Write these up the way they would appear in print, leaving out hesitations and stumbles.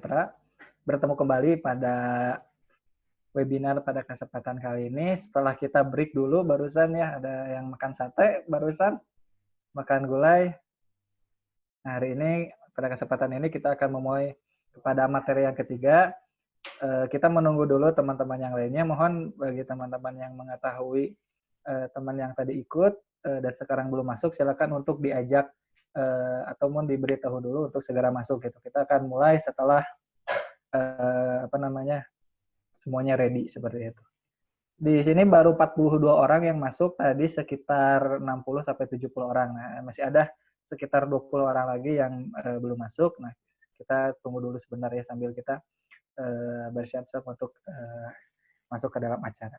Putra. Bertemu kembali pada webinar pada kesempatan kali ini. Setelah kita break dulu barusan ya, ada yang makan sate barusan, makan gulai. Nah, hari ini pada kesempatan ini kita akan memulai kepada materi yang ketiga. Kita menunggu dulu teman-teman yang lainnya. Mohon bagi teman-teman yang mengetahui teman yang tadi ikut dan sekarang belum masuk, silakan untuk diajak ataupun diberitahu dulu untuk segera masuk gitu. Kita akan mulai setelah semuanya ready seperti itu. Di sini baru 42 orang yang masuk, tadi sekitar 60 sampai 70 orang. Nah, masih ada sekitar 20 orang lagi yang belum masuk. Nah, kita tunggu dulu sebentar ya sambil kita bersiap-siap untuk masuk ke dalam acara.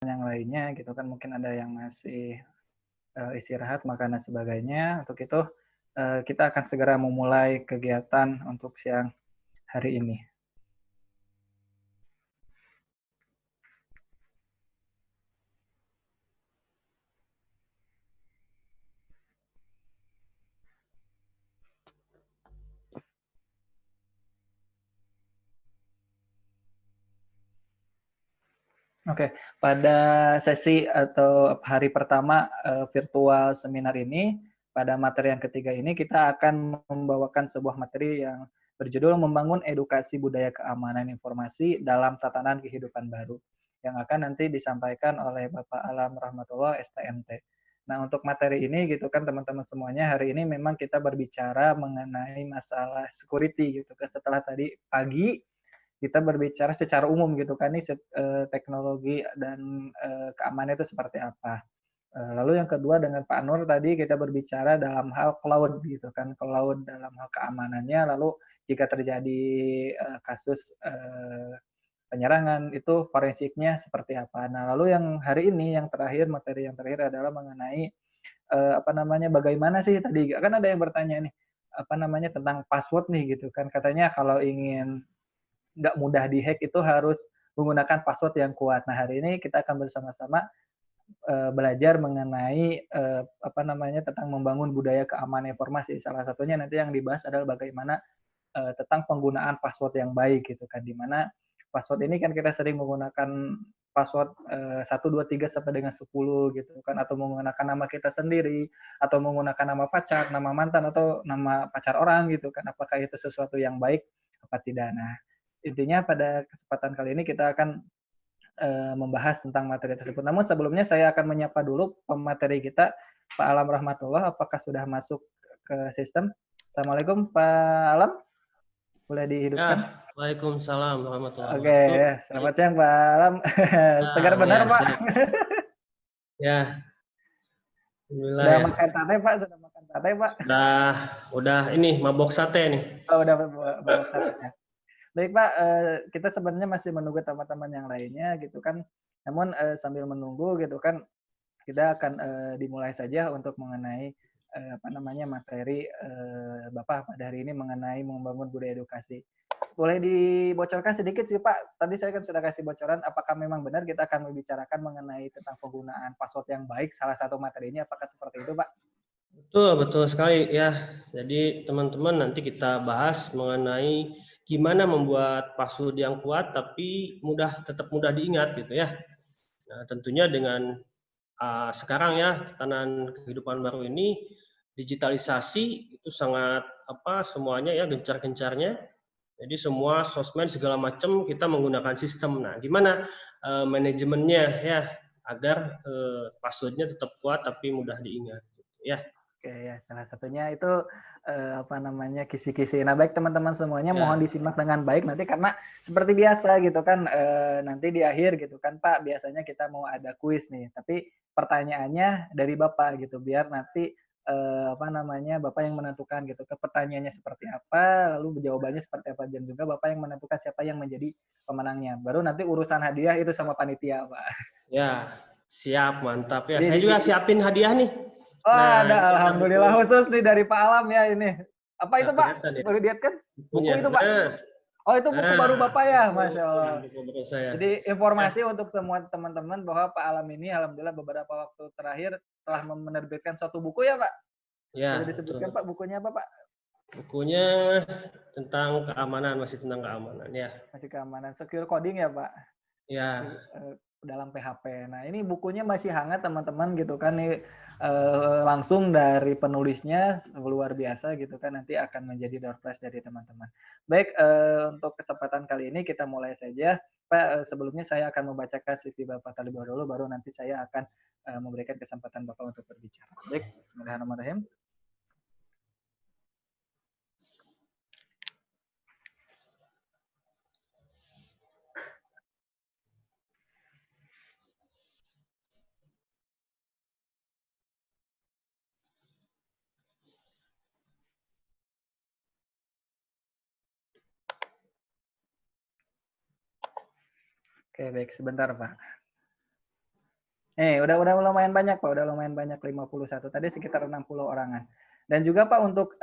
Yang lainnya gitu kan, mungkin ada yang masih istirahat, makan dan sebagainya. Untuk itu kita akan segera memulai kegiatan untuk siang hari ini. Oke, pada sesi atau hari pertama virtual seminar ini, pada materi yang ketiga ini kita akan membawakan sebuah materi yang berjudul Membangun Edukasi Budaya Keamanan Informasi dalam Tatanan Kehidupan Baru, yang akan nanti disampaikan oleh Bapak Alam Rahmatullah STMT. Nah, untuk materi ini gitu kan teman-teman semuanya, hari ini memang kita berbicara mengenai masalah security gitu kan. Setelah tadi pagi kita berbicara secara umum gitu kan, nih teknologi dan keamanan itu seperti apa. Lalu yang kedua dengan Pak Nur tadi kita berbicara dalam hal cloud gitu kan, cloud dalam hal keamanannya, lalu jika terjadi kasus penyerangan itu forensiknya seperti apa. Nah, lalu yang hari ini yang terakhir, materi yang terakhir adalah mengenai bagaimana sih tadi kan ada yang bertanya nih tentang password nih gitu kan, katanya kalau ingin nggak mudah dihack itu harus menggunakan password yang kuat. Nah, hari ini kita akan bersama-sama belajar mengenai tentang membangun budaya keamanan informasi. Salah satunya nanti yang dibahas adalah bagaimana tentang penggunaan password yang baik gitu kan, di mana password ini kan kita sering menggunakan password 1, 2, 3 sampai dengan 10 gitu kan, atau menggunakan nama kita sendiri, atau menggunakan nama pacar, nama mantan, atau nama pacar orang gitu kan. Apakah itu sesuatu yang baik apa tidak? Nah, intinya pada kesempatan kali ini kita akan membahas tentang materi tersebut. Namun sebelumnya saya akan menyapa dulu pemateri kita, Pak Alam Rahmatullah. Apakah sudah masuk ke sistem? Assalamualaikum Pak Alam, boleh dihidupkan? Ya, waalaikumsalam warahmatullahi Oke, wabarakatuh. selamat siang Pak Alam. Segar benar ya, Pak. Ya, alhamdulillah Sudah ya. makan sate, Pak? Sudah makan sate, Pak? Udah ini mabok sate nih. Oh, udah bawa sate ya. Baik, Pak, kita sebenarnya masih menunggu teman-teman yang lainnya gitu kan. Namun sambil menunggu gitu kan, kita akan dimulai saja untuk mengenai apa namanya materi Bapak pada hari ini mengenai membangun budaya edukasi. Boleh dibocorkan sedikit sih Pak. Tadi saya kan sudah kasih bocoran. Apakah memang benar kita akan membicarakan mengenai tentang penggunaan password yang baik? Salah satu materinya apakah seperti itu Pak? Betul, betul sekali ya. Jadi teman-teman nanti kita bahas mengenai gimana membuat password yang kuat tapi tetap mudah diingat gitu ya. Nah, tentunya dengan sekarang ya tatanan kehidupan baru ini digitalisasi itu sangat semuanya ya gencar-gencarnya. Jadi semua sosmed segala macam kita menggunakan sistem. Nah, gimana manajemennya ya agar passwordnya tetap kuat tapi mudah diingat gitu ya. Oke ya, salah satunya itu apa namanya kisi-kisi. Nah baik teman-teman semuanya mohon Ya. disimak dengan baik nanti karena seperti biasa gitu kan nanti di akhir gitu kan Pak biasanya kita mau ada kuis nih tapi pertanyaannya dari Bapak gitu biar nanti apa namanya Bapak yang menentukan gitu ke pertanyaannya seperti apa lalu jawabannya seperti apa dan juga Bapak yang menentukan siapa yang menjadi pemenangnya. Baru nanti urusan hadiah itu sama panitia Pak. Ya, siap, mantap ya. Jadi Saya juga siapin hadiah nih. oh Nah, ada, ini ada alhamdulillah buku. khusus nih dari Pak Alam ya ini. Apa Nah, itu Pak? kelihatan ya Boleh lihat kan? bukunya. Buku itu Pak? Oh itu buku baru Nah, Bapak ya, itu Masya Allah. buku baru saya. Jadi Ya, informasi untuk semua teman-teman bahwa Pak Alam ini alhamdulillah beberapa waktu terakhir telah menerbitkan suatu buku ya Pak? Boleh ya, disebutkan betul. Pak bukunya apa Pak? Bukunya tentang keamanan, masih tentang keamanan ya. Masih keamanan, secure coding ya Pak? Ya, Dalam PHP. Nah, ini bukunya masih hangat teman-teman gitu kan nih langsung dari penulisnya luar biasa gitu kan nanti akan menjadi door prize dari teman-teman. Baik, untuk kesempatan kali ini kita mulai saja. Pak, sebelumnya saya akan membacakan CV Bapak terlebih dahulu baru nanti saya akan memberikan kesempatan Bapak untuk berbicara. Baik, bismillahirrahmanirrahim. Oke, baik, sebentar Pak. Udah lumayan banyak Pak, udah lumayan banyak 51. Tadi sekitar 60 orangan. Dan juga Pak untuk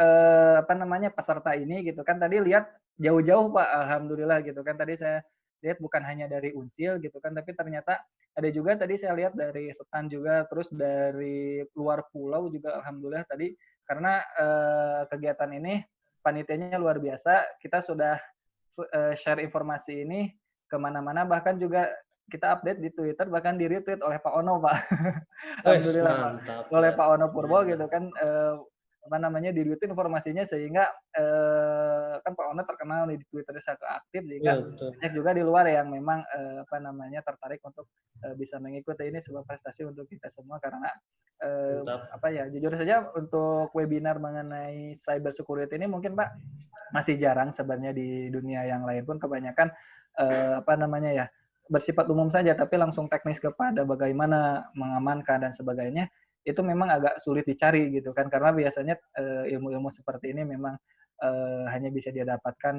apa namanya peserta ini gitu kan tadi lihat jauh-jauh Pak, alhamdulillah gitu kan tadi saya lihat bukan hanya dari Unsil gitu kan, tapi ternyata ada juga tadi saya lihat dari Setan juga, terus dari luar pulau juga alhamdulillah tadi karena kegiatan ini panitianya luar biasa, kita sudah share informasi ini kemana-mana bahkan juga kita update di Twitter bahkan di retweet oleh Pak Ono Pak. wes Alhamdulillah Pak. mantap Oleh ya. Pak Ono Purbo gitu kan apa namanya di retweet informasinya sehingga kan Pak Ono terkenal di Twitter sangat aktif Iya, sehingga betul. banyak juga di luar yang memang apa namanya tertarik untuk bisa mengikuti ini sebuah prestasi untuk kita semua karena Mantap. apa ya jujur saja untuk webinar mengenai cyber security ini mungkin Pak masih jarang sebenarnya di dunia yang lain pun kebanyakan apa namanya ya bersifat umum saja tapi langsung teknis kepada bagaimana mengamankan dan sebagainya itu memang agak sulit dicari gitu kan karena biasanya ilmu-ilmu seperti ini memang hanya bisa didapatkan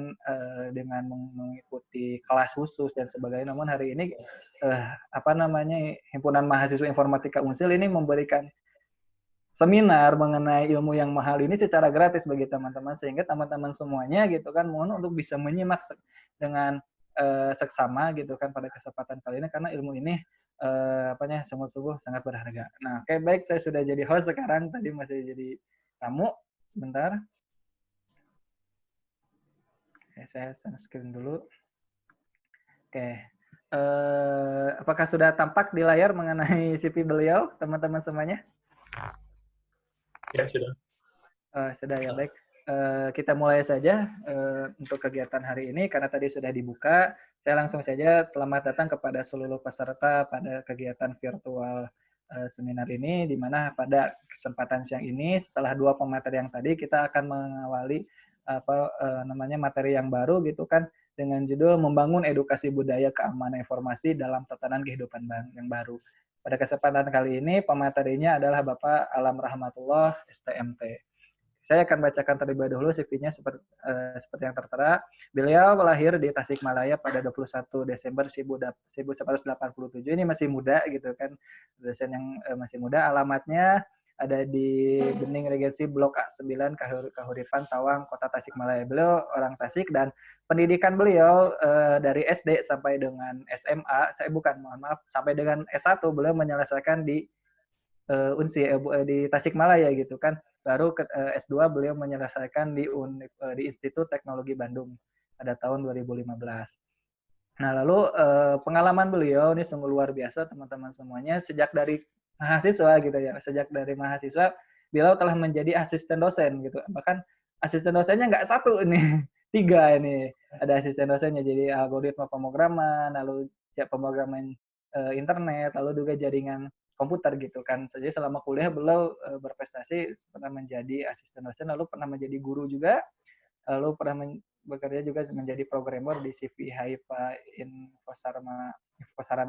dengan mengikuti kelas khusus dan sebagainya. Namun hari ini apa namanya Himpunan Mahasiswa Informatika Unsil ini memberikan seminar mengenai ilmu yang mahal ini secara gratis bagi teman-teman sehingga teman-teman semuanya gitu kan mohon untuk bisa menyimak dengan seksama gitu kan pada kesempatan kali ini karena ilmu ini apanya sungguh-sungguh sangat berharga. Nah, oke baik saya sudah jadi host sekarang tadi masih jadi tamu. Sebentar. Oke, saya screen dulu. Oke. Apakah sudah tampak di layar mengenai CV beliau teman-teman semuanya? Ya, sudah. Sudah ya, baik. Kita mulai saja untuk kegiatan hari ini karena tadi sudah dibuka. Saya langsung saja selamat datang kepada seluruh peserta pada kegiatan virtual seminar ini, di mana pada kesempatan siang ini setelah dua pemateri yang tadi kita akan mengawali namanya materi yang baru gitu kan dengan judul membangun edukasi budaya keamanan informasi dalam tatanan kehidupan yang baru. Pada kesempatan kali ini pematerinya adalah Bapak Alam Rahmatullah STMT. Saya akan bacakan terlebih dahulu CV-nya seperti yang tertera. Beliau lahir di Tasikmalaya pada 21 Desember 1987. Ini masih muda gitu kan, dosen yang masih muda. Alamatnya ada di Bening Regensi Blok A9 Kahuripan Tawang, Kota Tasikmalaya. Beliau orang Tasik dan pendidikan beliau dari SD sampai dengan SMA, sampai dengan S1 beliau menyelesaikan di Unsi di Tasikmalaya gitu kan. Baru S2 beliau menyelesaikan di Institut Teknologi Bandung pada tahun 2015. Nah, lalu pengalaman beliau ini sungguh luar biasa teman-teman semuanya. Sejak dari mahasiswa gitu ya, sejak dari mahasiswa beliau telah menjadi asisten dosen gitu. Bahkan asisten dosennya nggak satu ini, tiga ini. Ada asisten dosennya jadi algoritma pemrograman, lalu pemrograman internet, lalu juga jaringan komputer gitu kan. Jadi selama kuliah beliau berprestasi, pernah menjadi asisten dosen, lalu pernah menjadi guru juga, lalu pernah bekerja juga menjadi programmer di CV Haifa Infosarana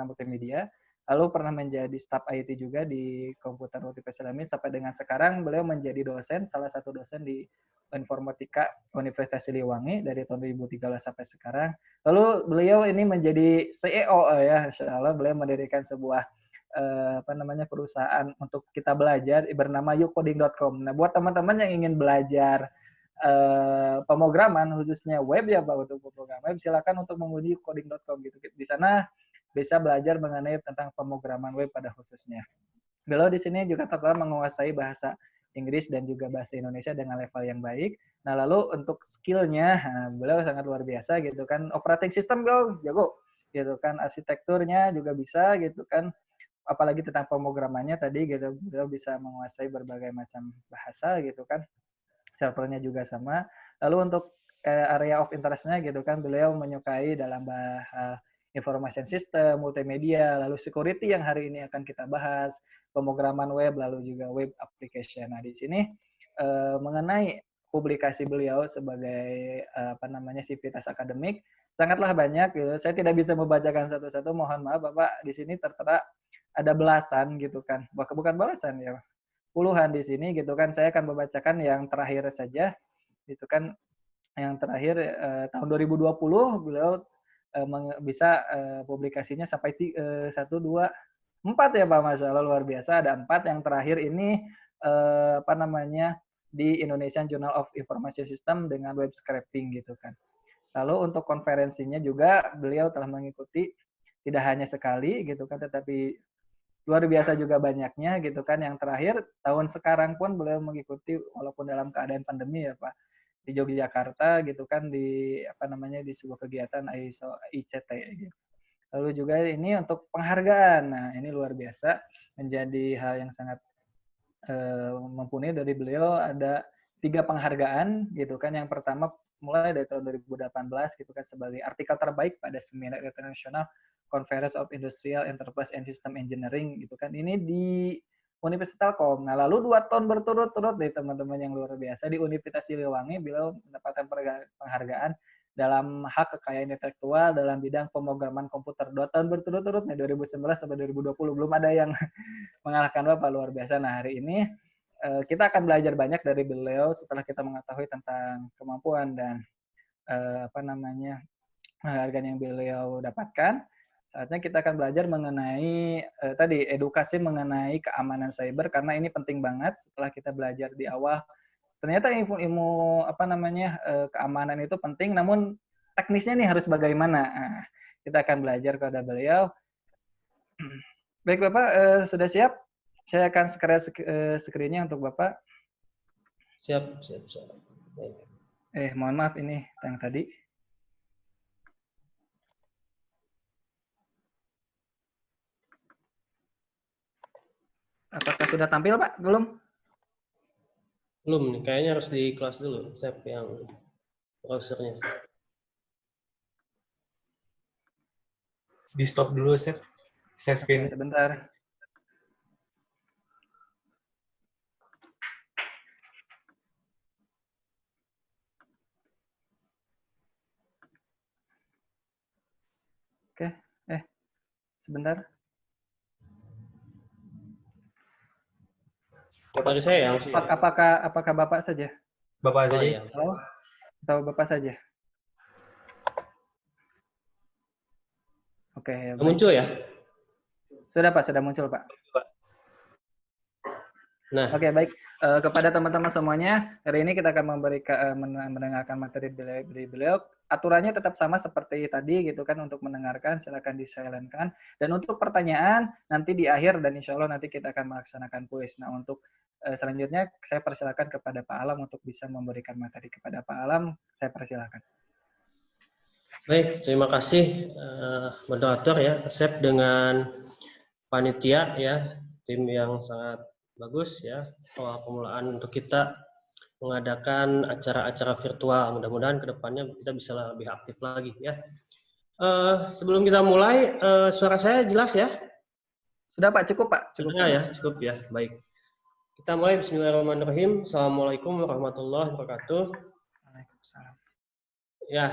Multimedia, lalu pernah menjadi staf IT juga di Komputer Multispesial sampai dengan sekarang beliau menjadi dosen, salah satu dosen di Informatika Universitas Siliwangi dari tahun 2013 sampai sekarang. Lalu beliau ini menjadi CEO ya, insya Allah beliau mendirikan sebuah perusahaan untuk kita belajar bernama youcoding.com. Nah, buat teman-teman yang ingin belajar pemrograman khususnya web ya Pak, untuk pemrograman web silakan untuk mengunjungi coding.com gitu. Di sana bisa belajar mengenai tentang pemrograman web pada khususnya. Beliau di sini juga tetap menguasai bahasa Inggris dan juga bahasa Indonesia dengan level yang baik. Nah, lalu untuk skillnya, beliau sangat luar biasa gitu kan. Operating system beliau jago gitu kan. Arsitekturnya juga bisa gitu kan. Apalagi tentang pemrogramannya tadi gitu, beliau bisa menguasai berbagai macam bahasa gitu kan. Servernya juga sama. Lalu untuk area of interest-nya gitu kan, beliau menyukai dalam information system, multimedia, lalu security yang hari ini akan kita bahas, pemrograman web, lalu juga web application. Nah, di sini mengenai publikasi beliau sebagai sivitas akademik sangatlah banyak gitu. Saya tidak bisa membacakan satu-satu, mohon maaf Bapak, di sini tertera ada belasan gitu kan. Bukan belasan ya, puluhan di sini gitu kan. Saya akan membacakan yang terakhir saja gitu kan. Yang terakhir tahun 2020 beliau bisa publikasinya sampai 1, 2, 4 ya Pak, Masya Allah luar biasa. Ada 4, yang terakhir ini di Indonesian Journal of Information System dengan web scraping gitu kan. Lalu untuk konferensinya juga beliau telah mengikuti tidak hanya sekali gitu kan, tetapi luar biasa juga banyaknya gitu kan. Yang terakhir tahun sekarang pun beliau mengikuti walaupun dalam keadaan pandemi ya Pak, di Yogyakarta gitu kan, di sebuah kegiatan ISO ICT gitu. Lalu juga ini untuk penghargaan. Nah, ini luar biasa menjadi hal yang sangat mumpuni dari beliau. Ada 3 penghargaan gitu kan. Yang pertama mulai dari tahun 2018 gitu kan sebagai artikel terbaik pada seminar internasional Conference of Industrial Enterprise and System Engineering gitu kan. Ini di Universitas Telkom. Nah, lalu 2 tahun berturut-turut dari teman-teman yang luar biasa di Universitas Siliwangi beliau mendapatkan penghargaan dalam hak kekayaan intelektual dalam bidang pemrograman komputer. 2 tahun berturut-turut nih, 2019 sampai 2020, belum ada yang mengalahkan Bapak, luar biasa. Nah, hari ini kita akan belajar banyak dari beliau setelah kita mengetahui tentang kemampuan dan penghargaan yang beliau dapatkan. Saatnya kita akan belajar mengenai tadi edukasi mengenai keamanan cyber, karena ini penting banget. Setelah kita belajar di awal, ternyata ilmu keamanan itu penting, namun teknisnya nih harus bagaimana. Nah, kita akan belajar kepada beliau. Baik Bapak, sudah siap? Saya akan screen-nya untuk Bapak. Siap. Baik. Mohon maaf ini yang tadi. Apakah sudah tampil Pak? Belum? Belum nih, kayaknya harus di kelas dulu, Sep, yang browsernya. Di stop dulu, Sep. Share screen. Oke, sebentar. Oke, sebentar. Dari saya yang Apakah Bapak saja? Bapak Oh saja. iya. Atau Bapak saja? Oke, baik. Muncul ya? Sudah Pak, sudah muncul Pak. Nah, Oke, baik. Kepada teman-teman semuanya, hari ini kita akan mendengarkan materi beliau. Aturannya tetap sama seperti tadi gitu kan, untuk mendengarkan silakan di-silent-kan. Dan untuk pertanyaan nanti di akhir, dan insya Allah nanti kita akan melaksanakan kuis. Nah, untuk selanjutnya saya persilakan kepada Pak Alam untuk bisa memberikan materi. Kepada Pak Alam, saya persilakan. baik, terima kasih moderator ya, Asep dengan panitia ya, tim yang sangat bagus ya, awal permulaan untuk kita mengadakan acara-acara virtual. Mudah-mudahan kedepannya kita bisa lebih aktif lagi ya. Sebelum kita mulai, suara saya jelas ya? Sudah Pak, cukup Pak. Cukup ya, cukup ya. Baik. Kita mulai. Bismillahirrahmanirrahim. Assalamualaikum warahmatullahi wabarakatuh. Waalaikumsalam. Ya,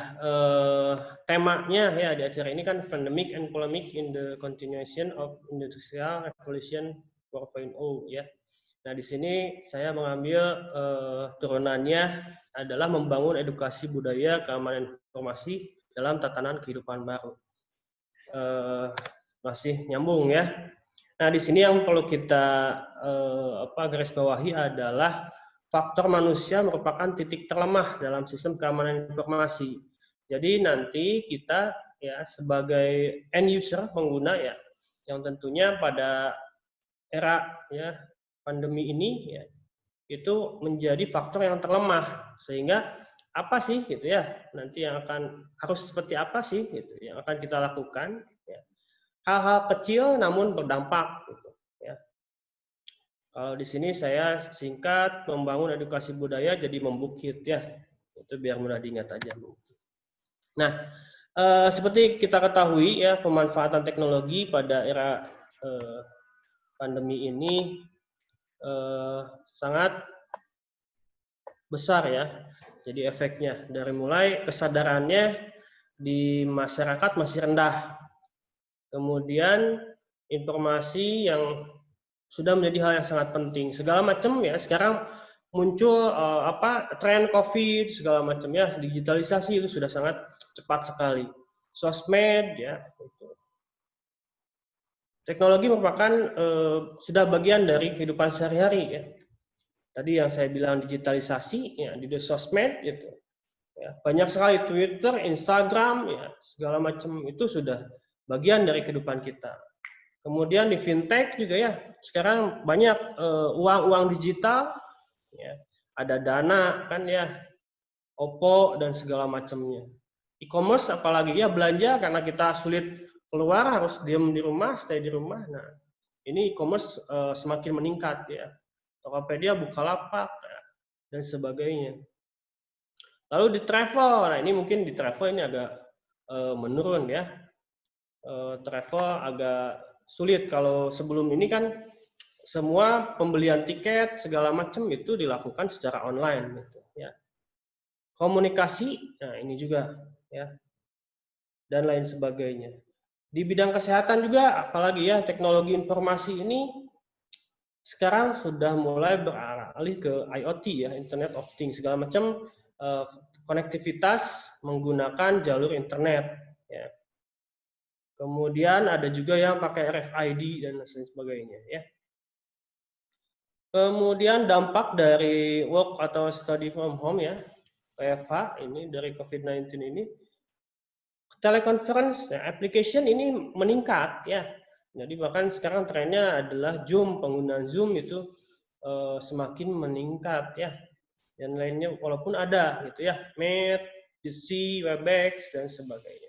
temanya ya di acara ini kan pandemic and polemic in the continuation of industrial revolution 4.0 ya. Nah, di sini saya mengambil turunannya adalah membangun edukasi budaya keamanan informasi dalam tatanan kehidupan baru. Masih nyambung ya. Nah, di sini yang perlu kita garis bawahi adalah faktor manusia merupakan titik terlemah dalam sistem keamanan informasi. Jadi nanti kita ya sebagai end user pengguna ya, yang tentunya pada era ya pandemi ini ya itu menjadi faktor yang terlemah, sehingga apa sih gitu ya nanti yang harus seperti apa sih gitu yang akan kita lakukan ya. Hal-hal kecil namun berdampak gitu ya. Kalau di sini saya singkat membangun edukasi budaya jadi membukit ya, itu biar mudah diingat aja. Nah, seperti kita ketahui ya, pemanfaatan teknologi pada era pandemi ini sangat besar ya. Jadi efeknya dari mulai kesadarannya di masyarakat masih rendah. Kemudian informasi yang sudah menjadi hal yang sangat penting. Segala macam ya, sekarang muncul tren COVID segala macam ya, digitalisasi itu sudah sangat cepat sekali. Sosmed ya, itu. Teknologi merupakan sudah bagian dari kehidupan sehari-hari ya. Tadi yang saya bilang digitalisasi ya di sosmed gitu. Ya, banyak sekali Twitter, Instagram ya, segala macam itu sudah bagian dari kehidupan kita. Kemudian di fintech juga ya, sekarang banyak uang-uang digital ya, ada Dana kan ya, Oppo dan segala macamnya. E-commerce apalagi ya, belanja karena kita sulit keluar, harus diam di rumah, stay di rumah. Nah, ini e-commerce semakin meningkat ya. Tokopedia, Bukalapak ya, dan sebagainya. Lalu di travel, nah ini mungkin di travel ini agak menurun ya. Travel agak sulit. Kalau sebelum ini kan semua pembelian tiket segala macam itu dilakukan secara online gitu ya. Komunikasi, nah ini juga ya, dan lain sebagainya. Di bidang kesehatan juga, apalagi ya teknologi informasi ini sekarang sudah mulai beralih ke IoT ya, Internet of Things, segala macam konektivitas menggunakan jalur internet ya. Kemudian ada juga yang pakai RFID dan lain sebagainya ya. Kemudian dampak dari work atau study from home ya, WFH ini dari COVID-19 ini, teleconference ya, application ini meningkat ya. Jadi bahkan sekarang trennya adalah Zoom, penggunaan Zoom itu semakin meningkat ya. Dan lainnya walaupun ada gitu ya, Meet, Jitsi, Webex dan sebagainya.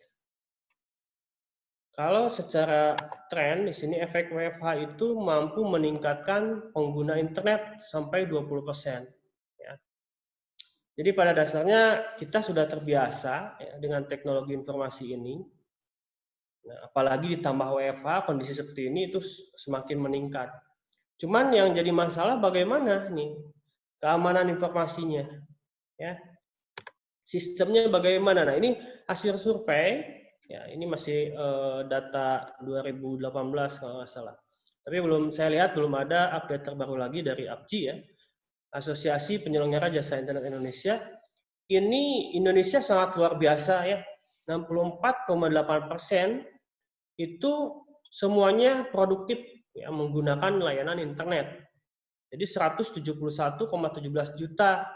Kalau secara tren di sini efek WFH itu mampu meningkatkan pengguna internet sampai 20%. Ya. Jadi pada dasarnya kita sudah terbiasa ya, dengan teknologi informasi ini. Nah, apalagi ditambah WFH, kondisi seperti ini itu semakin meningkat. Cuman yang jadi masalah bagaimana nih keamanan informasinya, ya. Sistemnya bagaimana? Nah, ini hasil survei. Ya, ini masih data 2018 kalau nggak salah. Tapi saya lihat belum ada update terbaru lagi dari APJI ya, Asosiasi Penyelenggara Jasa Internet Indonesia. Ini Indonesia sangat luar biasa ya, 64,8% itu semuanya produktif ya, menggunakan layanan internet. Jadi 171,17 juta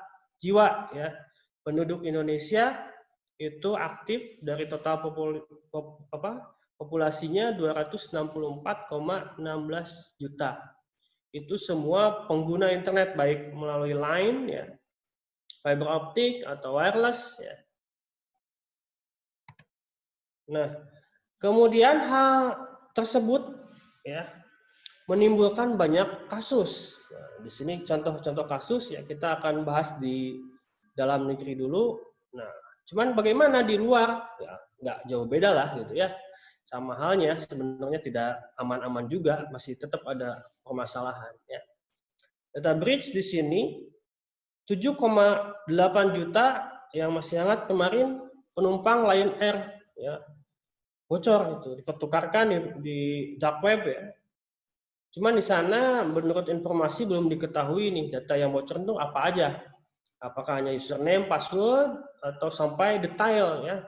jiwa ya penduduk Indonesia itu aktif dari total populasinya 264,16 juta. Itu semua pengguna internet baik melalui line ya, fiber optik atau wireless ya. Nah, kemudian hal tersebut ya menimbulkan banyak kasus. Nah, di sini contoh-contoh kasus ya kita akan bahas di dalam negeri dulu. Nah, cuman bagaimana di luar? Ya, nggak jauh beda lah gitu ya. Sama halnya sebenarnya tidak aman-aman juga, masih tetap ada permasalahan ya. Data breach di sini 7,8 juta yang masih hangat kemarin penumpang Lion Air ya bocor itu dipertukarkan di dark web ya. Cuman di sana menurut informasi belum diketahui nih data yang bocor itu apa aja. Apakah hanya username, password atau sampai detail ya.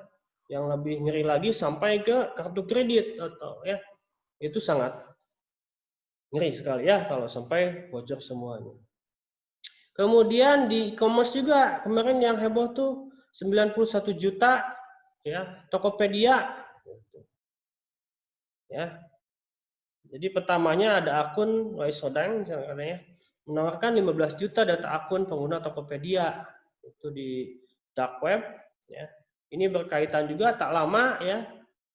Yang lebih ngeri lagi sampai ke kartu kredit atau ya. Itu sangat ngeri sekali ya kalau sampai bocor semuanya. Kemudian di e-commerce juga kemarin yang heboh tuh 91 juta ya Tokopedia ya. Jadi pertamanya ada akun Waisodang katanya menawarkan 15 juta data akun pengguna Tokopedia itu di dark web ya. Ini berkaitan juga tak lama ya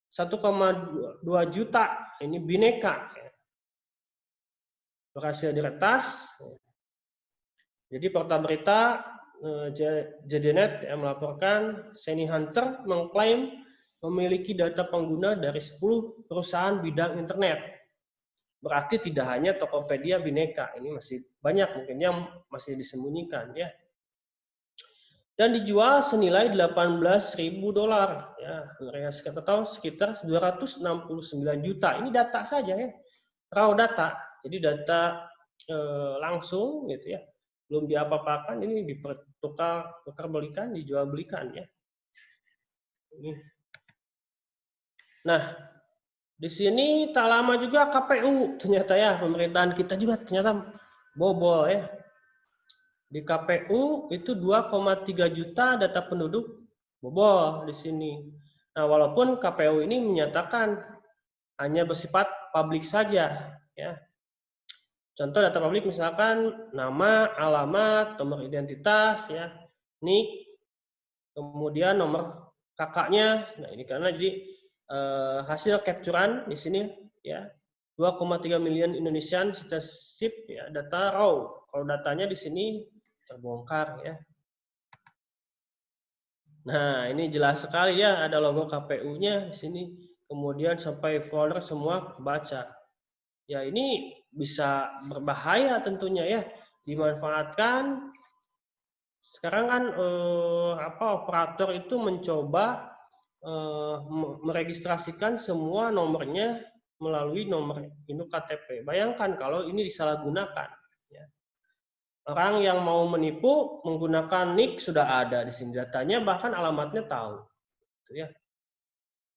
1,2 juta ini Bineka ya. Berhasil diretas. Jadi portal berita JDNet yang melaporkan Shiny Hunter mengklaim memiliki data pengguna dari 10 perusahaan bidang internet. Berarti tidak hanya Tokopedia, Bineka, ini masih banyak mungkin yang masih disembunyikan ya. Dan dijual senilai $18.000 ya, atau sekitar 269 juta. Ini data saja ya, raw data. Jadi data langsung gitu ya. Belum diapa-apakan, ini dipertukar belikan, dijual belikan ya. Nah, di sini tak lama juga KPU ternyata ya pemerintahan kita juga ternyata bobol ya. Di KPU itu 2,3 juta data penduduk bobol di sini. Nah, walaupun KPU ini menyatakan hanya bersifat publik saja ya. Contoh data publik misalkan nama, alamat, nomor identitas ya, NIK, kemudian nomor kakaknya. Nah, ini karena jadi hasil capturean di sini ya 2,3 miliar Indonesian citizenship ya data raw. Kalau datanya di sini terbongkar ya. Nah, ini jelas sekali ya ada logo KPU-nya di sini. Kemudian sampai folder semua baca. Ya, ini bisa berbahaya tentunya ya. Dimanfaatkan. Sekarang kan operator itu mencoba meregistrasikan semua nomornya melalui nomor induk KTP. Bayangkan kalau ini disalahgunakan. Ya. Orang yang mau menipu menggunakan NIK sudah ada di sini datanya, bahkan alamatnya tahu. Gitu ya.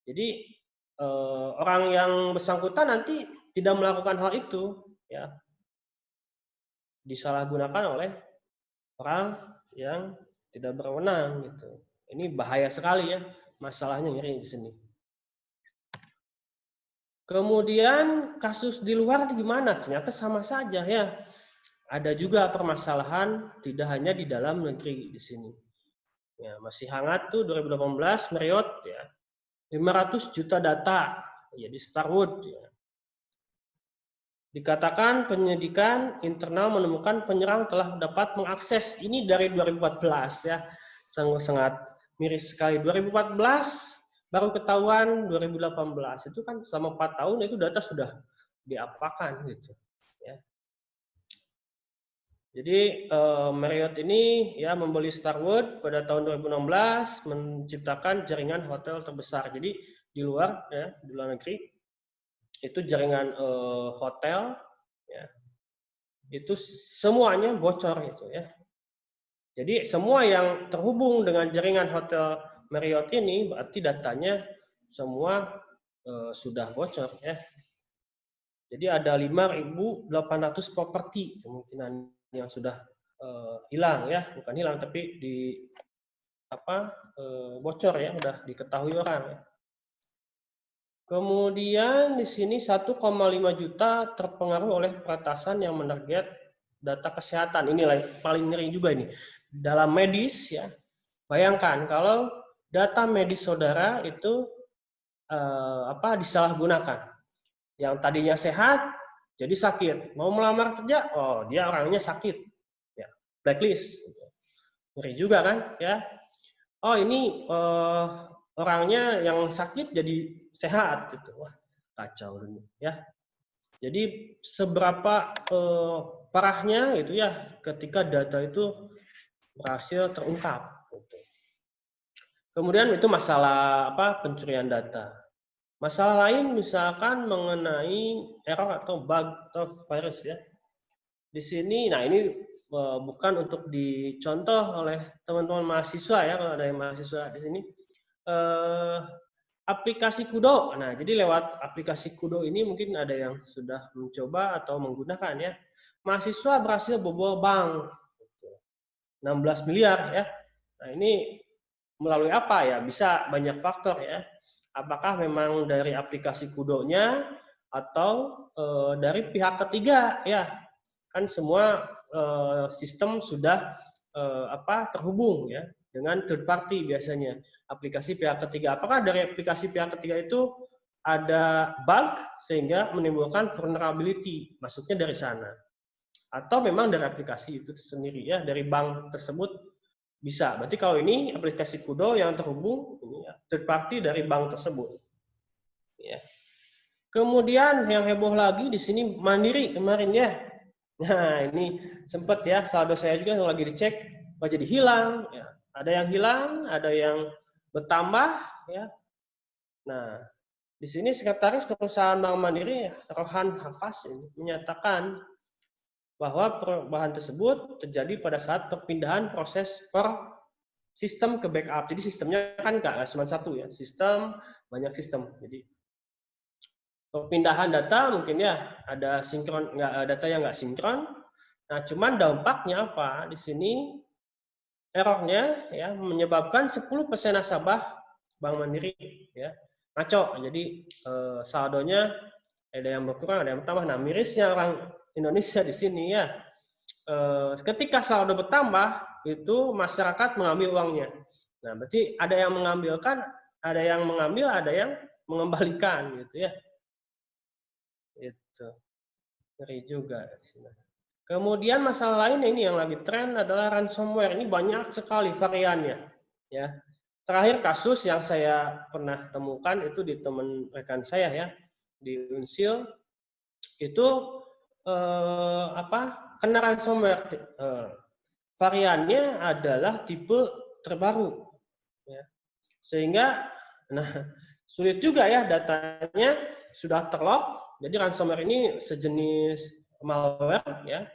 Jadi orang yang bersangkutan nanti tidak melakukan hal itu, ya disalahgunakan oleh orang yang tidak berwenang gitu. Ini bahaya sekali ya, masalahnya ngeri di sini. Kemudian kasus di luar gimana? Ternyata sama saja ya. Ada juga permasalahan tidak hanya di dalam negeri di sini. Ya, masih hangat tuh 2018 Marriott ya. 500 juta data ya di Starwood ya. Dikatakan penyidikan internal menemukan penyerang telah dapat mengakses, ini dari 2014 ya, sangat miris sekali. 2014 baru ketahuan 2018, itu kan selama 4 tahun itu data sudah diapakan gitu ya. Jadi Marriott ini ya membeli Starwood pada tahun 2016 menciptakan jaringan hotel terbesar. Jadi di luar ya, di luar negeri itu jaringan hotel, ya, itu semuanya bocor itu ya. Jadi semua yang terhubung dengan jaringan hotel Marriott ini berarti datanya semua sudah bocor ya. Jadi ada 5.800 properti kemungkinan yang sudah hilang ya, bukan hilang tapi bocor ya, udah diketahui orang ya. Kemudian di sini 1,5 juta terpengaruh oleh peretasan yang menarget data kesehatan. Ini paling ngeri juga ini. Dalam medis ya, bayangkan kalau data medis saudara itu disalahgunakan. Yang tadinya sehat jadi sakit. Mau melamar kerja, oh dia orangnya sakit. Ya, blacklist. Ngeri juga kan ya. Oh ini orangnya yang sakit jadi sehat gitu. Wah, kacau ini ya. Jadi seberapa parahnya itu ya ketika data itu berhasil terungkap gitu. Kemudian itu masalah pencurian data. Masalah lain misalkan mengenai error atau bug atau virus ya. Di sini nah ini bukan untuk dicontoh oleh teman-teman mahasiswa ya, kalau ada yang mahasiswa di sini. Aplikasi Kudo. Nah, jadi lewat aplikasi Kudo ini mungkin ada yang sudah mencoba atau menggunakan ya. Mahasiswa berhasil bobol bank 16 miliar ya. Nah, ini melalui apa ya? Bisa banyak faktor ya. Apakah memang dari aplikasi Kudonya atau dari pihak ketiga ya. Kan semua sistem sudah terhubung ya dengan third party biasanya. Aplikasi pihak ketiga. Apakah dari aplikasi pihak ketiga itu ada bug sehingga menimbulkan vulnerability, maksudnya dari sana. Atau memang dari aplikasi itu sendiri ya, dari bank tersebut bisa. Berarti kalau ini aplikasi Kudo yang terhubung ini ya, third party dari bank tersebut. Ya. Kemudian yang heboh lagi di sini Mandiri kemarin ya. Nah, ini sempat ya saldo saya juga yang lagi dicek jadi hilang ya. Ada yang hilang, ada yang bertambah ya. Nah, di sini sekretaris perusahaan Bank Mandiri Rohan Hafaz menyatakan bahwa perubahan tersebut terjadi pada saat perpindahan proses per sistem ke backup. Jadi sistemnya kan nggak cuma satu ya, sistem banyak sistem. Jadi perpindahan data mungkin ya ada sinkron, data yang nggak sinkron. Nah, cuman dampaknya apa di sini? Errornya ya menyebabkan 10% nasabah Bank Mandiri ya ngaco. Jadi saldonya ada yang berkurang, ada yang bertambah. Nah, mirisnya orang Indonesia di sini ya ketika saldo bertambah itu masyarakat mengambil uangnya. Nah, berarti ada yang mengambilkan, ada yang mengambil, ada yang mengembalikan gitu ya. Itu ngeri juga di sini. Kemudian masalah lain ini yang lagi tren adalah ransomware. Ini banyak sekali variannya. Ya, terakhir kasus yang saya pernah temukan itu di teman rekan saya ya di Unsil itu kena ransomware. Variannya adalah tipe terbaru. Ya. Sehingga, sulit juga ya datanya sudah terlock. Jadi ransomware ini sejenis malware ya,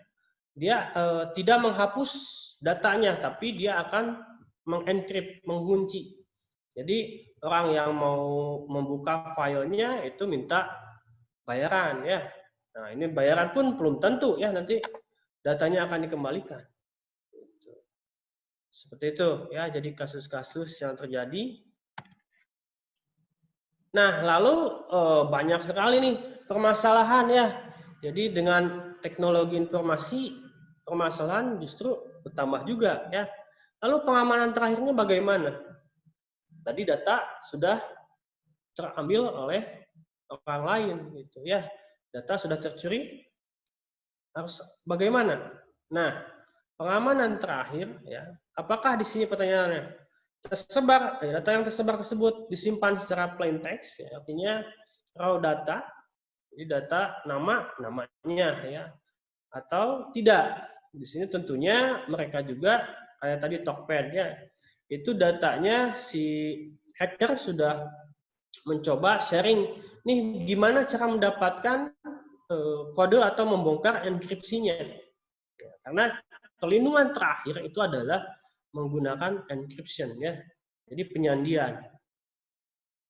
dia tidak menghapus datanya, tapi dia akan mengenkrip, mengunci. Jadi orang yang mau membuka filenya itu minta bayaran ya. Nah, ini bayaran pun belum tentu ya nanti datanya akan dikembalikan. Seperti itu ya, jadi kasus-kasus yang terjadi. Nah, lalu banyak sekali nih permasalahan ya. Jadi dengan teknologi informasi, permasalahan justru bertambah juga ya. Lalu pengamanan terakhirnya bagaimana? Tadi data sudah terambil oleh orang lain gitu ya. Data sudah tercuri, harus bagaimana? Nah, pengamanan terakhir ya. Apakah di sini pertanyaannya tersebar data yang tersebar tersebut disimpan secara plain text ya, artinya raw data. Jadi data namanya ya, atau tidak. Di sini tentunya mereka juga kayak tadi Tokped ya, itu datanya si hacker sudah mencoba sharing nih gimana cara mendapatkan kode atau membongkar enkripsinya. Ya, karena perlindungan terakhir itu adalah menggunakan encryption ya. Jadi penyandian.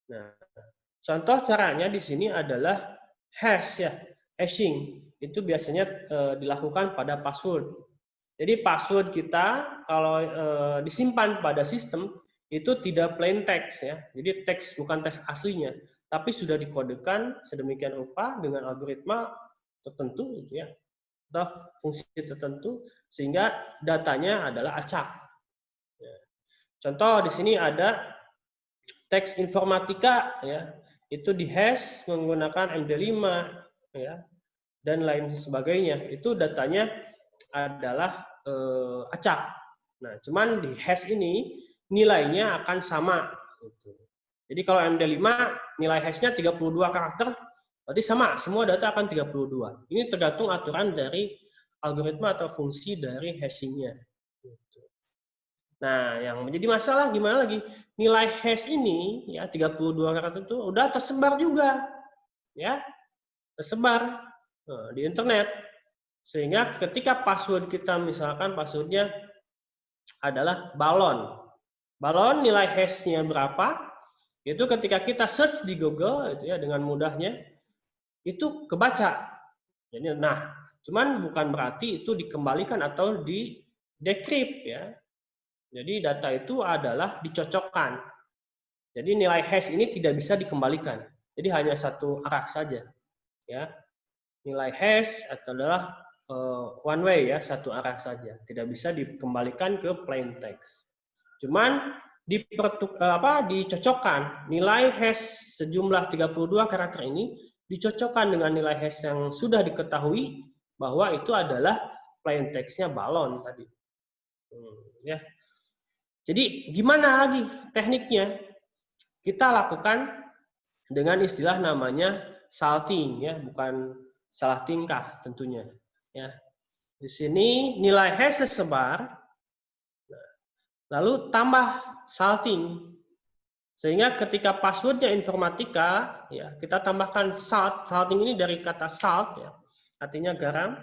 Nah, contoh caranya di sini adalah hash ya, hashing. Itu biasanya dilakukan pada password. Jadi password kita kalau disimpan pada sistem itu tidak plain text ya. Jadi teks bukan teks aslinya, tapi sudah dikodekan sedemikian rupa dengan algoritma tertentu gitu ya, atau fungsi tertentu sehingga datanya adalah acak. Ya. Contoh di sini ada teks informatika ya, itu dihash menggunakan MD5 ya dan lain sebagainya. Itu datanya adalah acak. Nah, cuman di hash ini nilainya akan sama. Gitu. Jadi kalau MD5 nilai hashnya 32 karakter, berarti sama, semua data akan 32. Ini tergantung aturan dari algoritma atau fungsi dari hashingnya. Gitu. Nah, yang menjadi masalah gimana lagi? Nilai hash ini ya 32 karakter itu udah tersebar juga. Ya. Tersebar di internet. Sehingga ketika password kita misalkan passwordnya adalah balon. Balon nilai hash-nya berapa? Itu ketika kita search di Google itu ya dengan mudahnya itu kebaca. Jadi nah, cuman bukan berarti itu dikembalikan atau di decrypt ya. Jadi data itu adalah dicocokkan. Jadi nilai hash ini tidak bisa dikembalikan. Jadi hanya satu arah saja. Ya. Nilai hash adalah one way ya, satu arah saja. Tidak bisa dikembalikan ke plain text. Cuman dicocokkan nilai hash sejumlah 32 karakter ini dicocokkan dengan nilai hash yang sudah diketahui bahwa itu adalah plain text-nya balon tadi. Ya. Jadi gimana lagi tekniknya? Kita lakukan dengan istilah namanya salting ya, bukan salah tingkah tentunya. Ya. Di sini nilai hash tersebar, lalu tambah salting. Sehingga ketika passwordnya informatika, ya kita tambahkan salt. Salting ini dari kata salt, ya, artinya garam.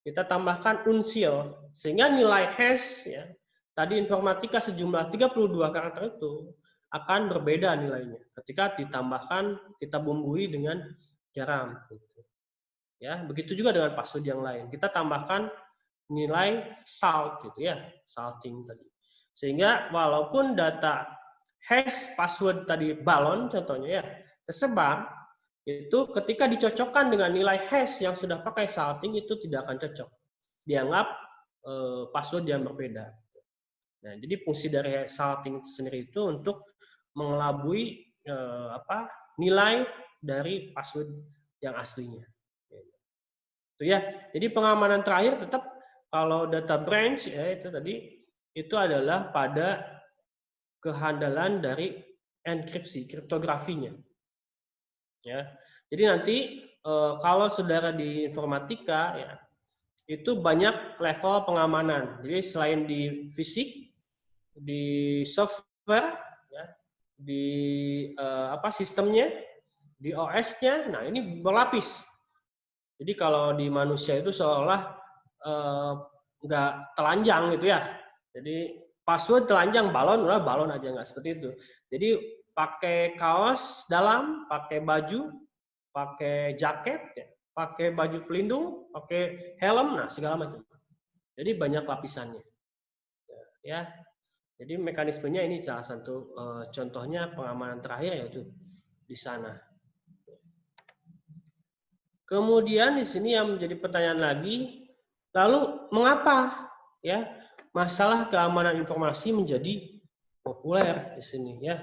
Kita tambahkan unsil, sehingga nilai hash, ya, tadi informatika sejumlah 32 karakter itu akan berbeda nilainya ketika ditambahkan, kita bumbui dengan garam. Gitu. Ya, begitu juga dengan password yang lain. Kita tambahkan nilai salt, gitu ya, salting tadi. Sehingga walaupun data hash password tadi balon contohnya ya tersebar, itu ketika dicocokkan dengan nilai hash yang sudah pakai salting itu tidak akan cocok. Dianggap password yang berbeda. Nah, jadi fungsi dari salting sendiri itu untuk mengelabui nilai dari password yang aslinya. Itu ya. Jadi pengamanan terakhir tetap kalau data branch ya itu tadi itu adalah pada kehandalan dari enkripsi, kriptografinya. Ya. Jadi nanti kalau saudara di informatika ya itu banyak level pengamanan. Jadi selain di fisik, di software, ya, di sistemnya, di OS-nya, nah ini berlapis. Jadi kalau di manusia itu seolah nggak telanjang gitu ya. Jadi password telanjang, balon udah balon aja, nggak seperti itu. Jadi pakai kaos dalam, pakai baju, pakai jaket, ya, pakai baju pelindung, pakai helm, nah segala macam. Jadi banyak lapisannya. Ya. Jadi mekanismenya ini salah satu contohnya pengamanan terakhir yaitu di sana. Kemudian di sini yang menjadi pertanyaan lagi, lalu mengapa ya masalah keamanan informasi menjadi populer di sini ya?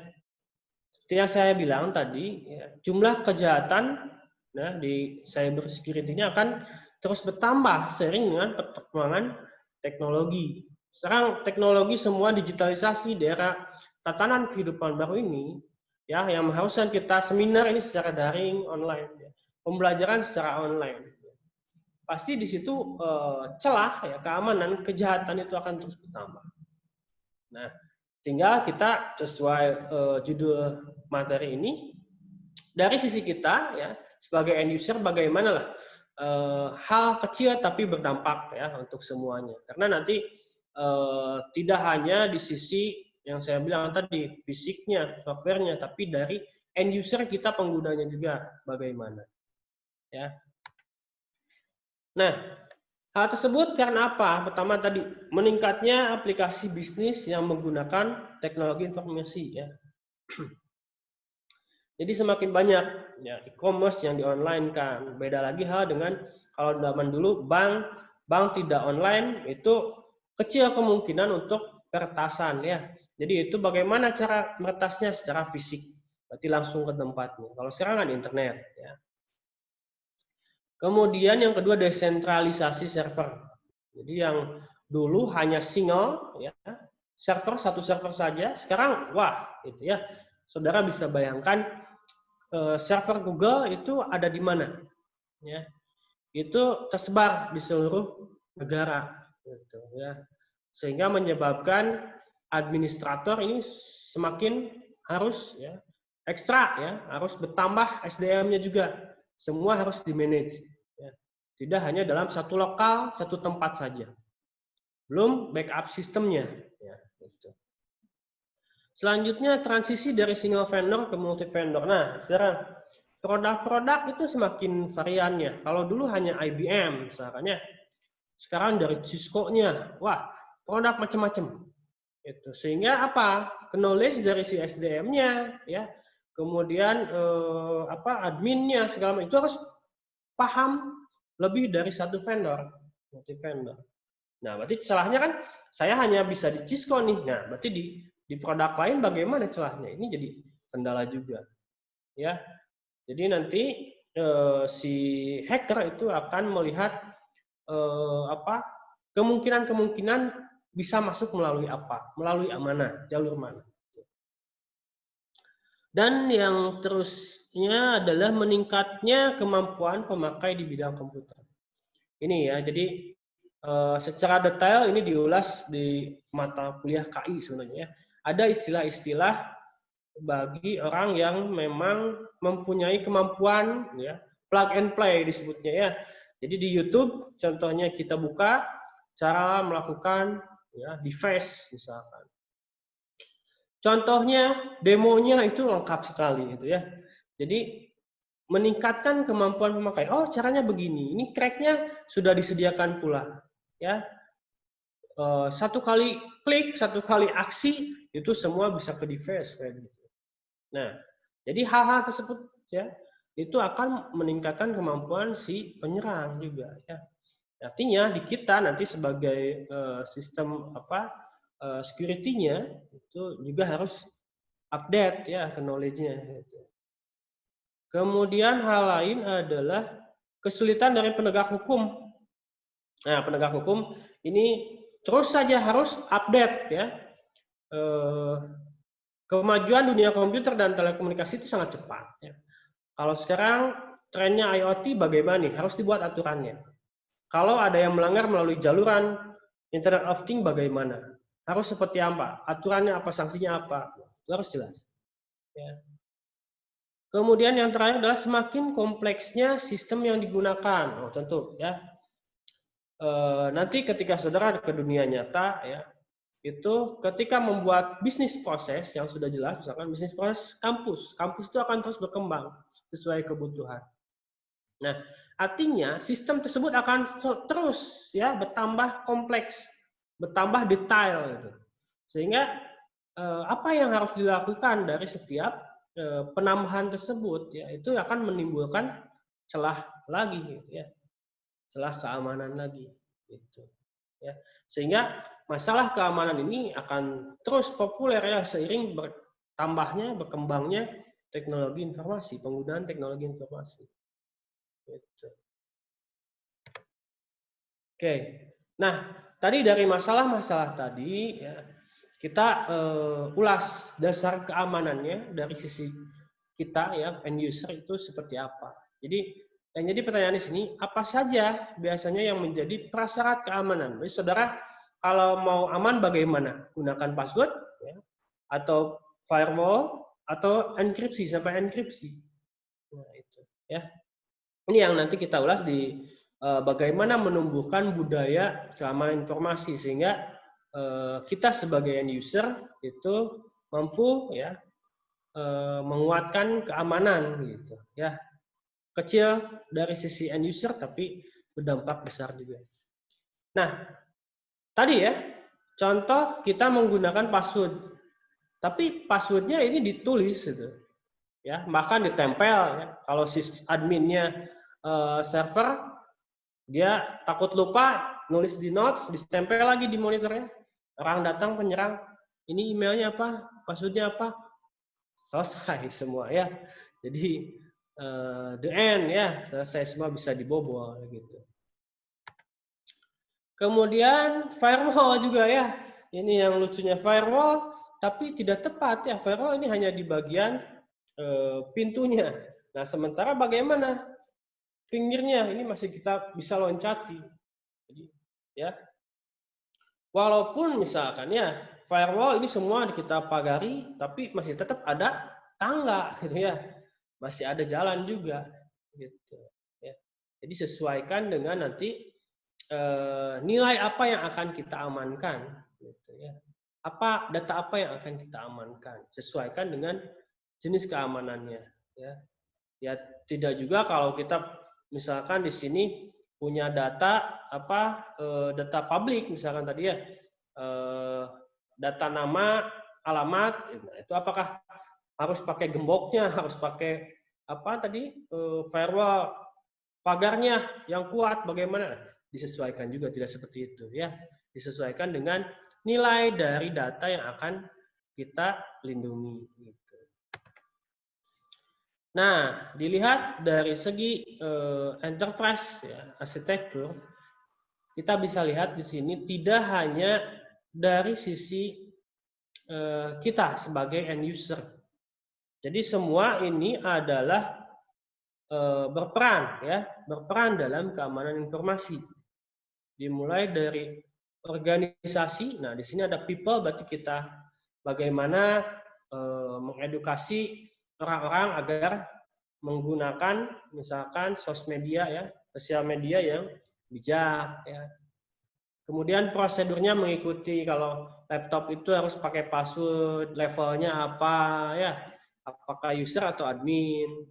Seperti yang saya bilang tadi, ya, jumlah kejahatan di cyber security ini akan terus bertambah seiring dengan perkembangan teknologi. Sekarang teknologi semua digitalisasi di era tatanan kehidupan baru ini, ya yang mengharuskan kita seminar ini secara daring online. Ya. Pembelajaran secara online, pasti di situ celah ya keamanan kejahatan itu akan terus bertambah. Nah, tinggal kita sesuai judul materi ini dari sisi kita ya sebagai end user bagaimana lah hal kecil tapi berdampak ya untuk semuanya. Karena nanti tidak hanya di sisi yang saya bilang tadi fisiknya, softwarenya, tapi dari end user kita penggunanya juga bagaimana. Ya. Nah, hal tersebut karena apa? Pertama tadi meningkatnya aplikasi bisnis yang menggunakan teknologi informasi ya. Jadi semakin banyak ya e-commerce yang di-online kan. Beda lagi hal dengan kalau zaman dulu bank tidak online itu kecil kemungkinan untuk peretasan ya. Jadi itu bagaimana cara meretasnya secara fisik. Berarti langsung ke tempatnya. Kalau sekarang kan internet ya. Kemudian yang kedua desentralisasi server. Jadi yang dulu hanya single ya, server satu server saja, sekarang wah gitu ya. Saudara bisa bayangkan server Google itu ada di mana? Ya, itu tersebar di seluruh negara, gitu, ya. Sehingga menyebabkan administrator ini semakin harus ya, ekstra ya, harus bertambah SDM-nya juga. Semua harus di-manage. Ya. Tidak hanya dalam satu lokal, satu tempat saja. Belum backup sistemnya. Ya, gitu. Selanjutnya transisi dari single vendor ke multi vendor. Nah, sekarang produk-produk itu semakin variannya. Kalau dulu hanya IBM, misalnya, sekarang dari Cisco-nya, wah produk macam-macam. Itu sehingga apa? Knowledge dari si SDM-nya, ya, kemudian adminnya segala macam itu harus paham lebih dari satu vendor, multi vendor. Nah, berarti celahnya kan saya hanya bisa di Cisco nih. Nah, berarti di produk lain bagaimana celahnya? Ini jadi kendala juga. Ya. Jadi nanti si hacker itu akan melihat kemungkinan-kemungkinan bisa masuk melalui apa? Melalui mana? Jalur mana? Dan yang terusnya adalah meningkatnya kemampuan pemakai di bidang komputer. Ini ya, jadi secara detail ini diulas di mata kuliah KI sebenarnya. Ada istilah-istilah bagi orang yang memang mempunyai kemampuan ya, plug and play disebutnya ya. Jadi di YouTube contohnya kita buka cara melakukan ya device misalkan. Contohnya demonya itu lengkap sekali gitu ya. Jadi meningkatkan kemampuan pemakai. Oh, caranya begini. Ini crack-nya sudah disediakan pula. Ya, satu kali klik, satu kali aksi itu semua bisa ke device kayak gitu. Nah, jadi hal-hal tersebut ya itu akan meningkatkan kemampuan si penyerang juga. Ya. Artinya di kita nanti sebagai sistem security-nya itu juga harus update ya knowledge-nya. Gitu. Kemudian hal lain adalah kesulitan dari penegak hukum. Nah, penegak hukum ini terus saja harus update ya. Kemajuan dunia komputer dan telekomunikasi itu sangat cepat. Ya. Kalau sekarang trennya IoT bagaimana nih? Harus dibuat aturannya. Kalau ada yang melanggar melalui jaluran Internet of Things bagaimana? Harus seperti apa? Aturannya apa? Sanksinya apa? Itu harus jelas. Ya. Kemudian yang terakhir adalah semakin kompleksnya sistem yang digunakan. Oh, tentu ya. Nanti ketika saudara ke dunia nyata ya, itu ketika membuat bisnis proses yang sudah jelas, misalkan bisnis proses kampus itu akan terus berkembang sesuai kebutuhan. Nah, artinya sistem tersebut akan terus ya bertambah kompleks, bertambah detail gitu. Sehingga apa yang harus dilakukan dari setiap penambahan tersebut ya itu akan menimbulkan celah lagi gitu ya. Celah keamanan lagi gitu ya. Sehingga masalah keamanan ini akan terus populer ya seiring berkembangnya teknologi informasi, penggunaan teknologi informasi. Gitu. Oke. Nah, tadi dari masalah-masalah tadi ya, kita ulas dasar keamanannya dari sisi kita ya end user itu seperti apa. Jadi pertanyaan di sini, apa saja biasanya yang menjadi prasyarat keamanan? Jadi saudara, kalau mau aman bagaimana? Gunakan password, ya, atau firewall, atau enkripsi sampai enkripsi. Nah, itu ya. Ini yang nanti kita ulas di bagaimana menumbuhkan budaya keamanan informasi sehingga kita sebagai end user itu mampu ya menguatkan keamanan gitu ya. Kecil dari sisi end user tapi berdampak besar juga. Nah, tadi ya contoh kita menggunakan password. Tapi passwordnya ini ditulis gitu. Ya, bahkan ditempel ya. Kalau adminnya server dia takut lupa nulis di notes, ditempel lagi di monitornya. Orang datang penyerang, ini emailnya apa, passwordnya apa, selesai semua ya. Jadi the end ya, selesai semua bisa dibobol gitu. Kemudian firewall juga ya. Ini yang lucunya firewall, tapi tidak tepat ya. Firewall ini hanya di bagian pintunya. Nah, sementara bagaimana pinggirnya ini masih kita bisa loncati. Jadi, ya, walaupun misalkan ya firewall ini semua kita pagari, tapi masih tetap ada tangga, gitu ya, masih ada jalan juga, gitu. Ya. Jadi sesuaikan dengan nanti nilai apa yang akan kita amankan, gitu ya. Data apa yang akan kita amankan, sesuaikan dengan jenis keamanannya, ya. Ya tidak juga kalau kita misalkan di sini punya data data publik misalkan tadi ya data nama, alamat, nah itu apakah harus pakai gemboknya, harus pakai firewall pagarnya yang kuat, bagaimana? Disesuaikan juga, tidak seperti itu ya. Disesuaikan dengan nilai dari data yang akan kita lindungi. Gitu. Nah, dilihat dari segi enterprise ya, arsitektur, kita bisa lihat di sini tidak hanya dari sisi kita sebagai end user. Jadi semua ini adalah berperan dalam keamanan informasi. Dimulai dari organisasi. Nah, di sini ada people, berarti kita bagaimana mengedukasi orang-orang agar menggunakan misalkan sosial media yang bijak ya. Kemudian prosedurnya mengikuti kalau laptop itu harus pakai password, levelnya apa ya, apakah user atau admin,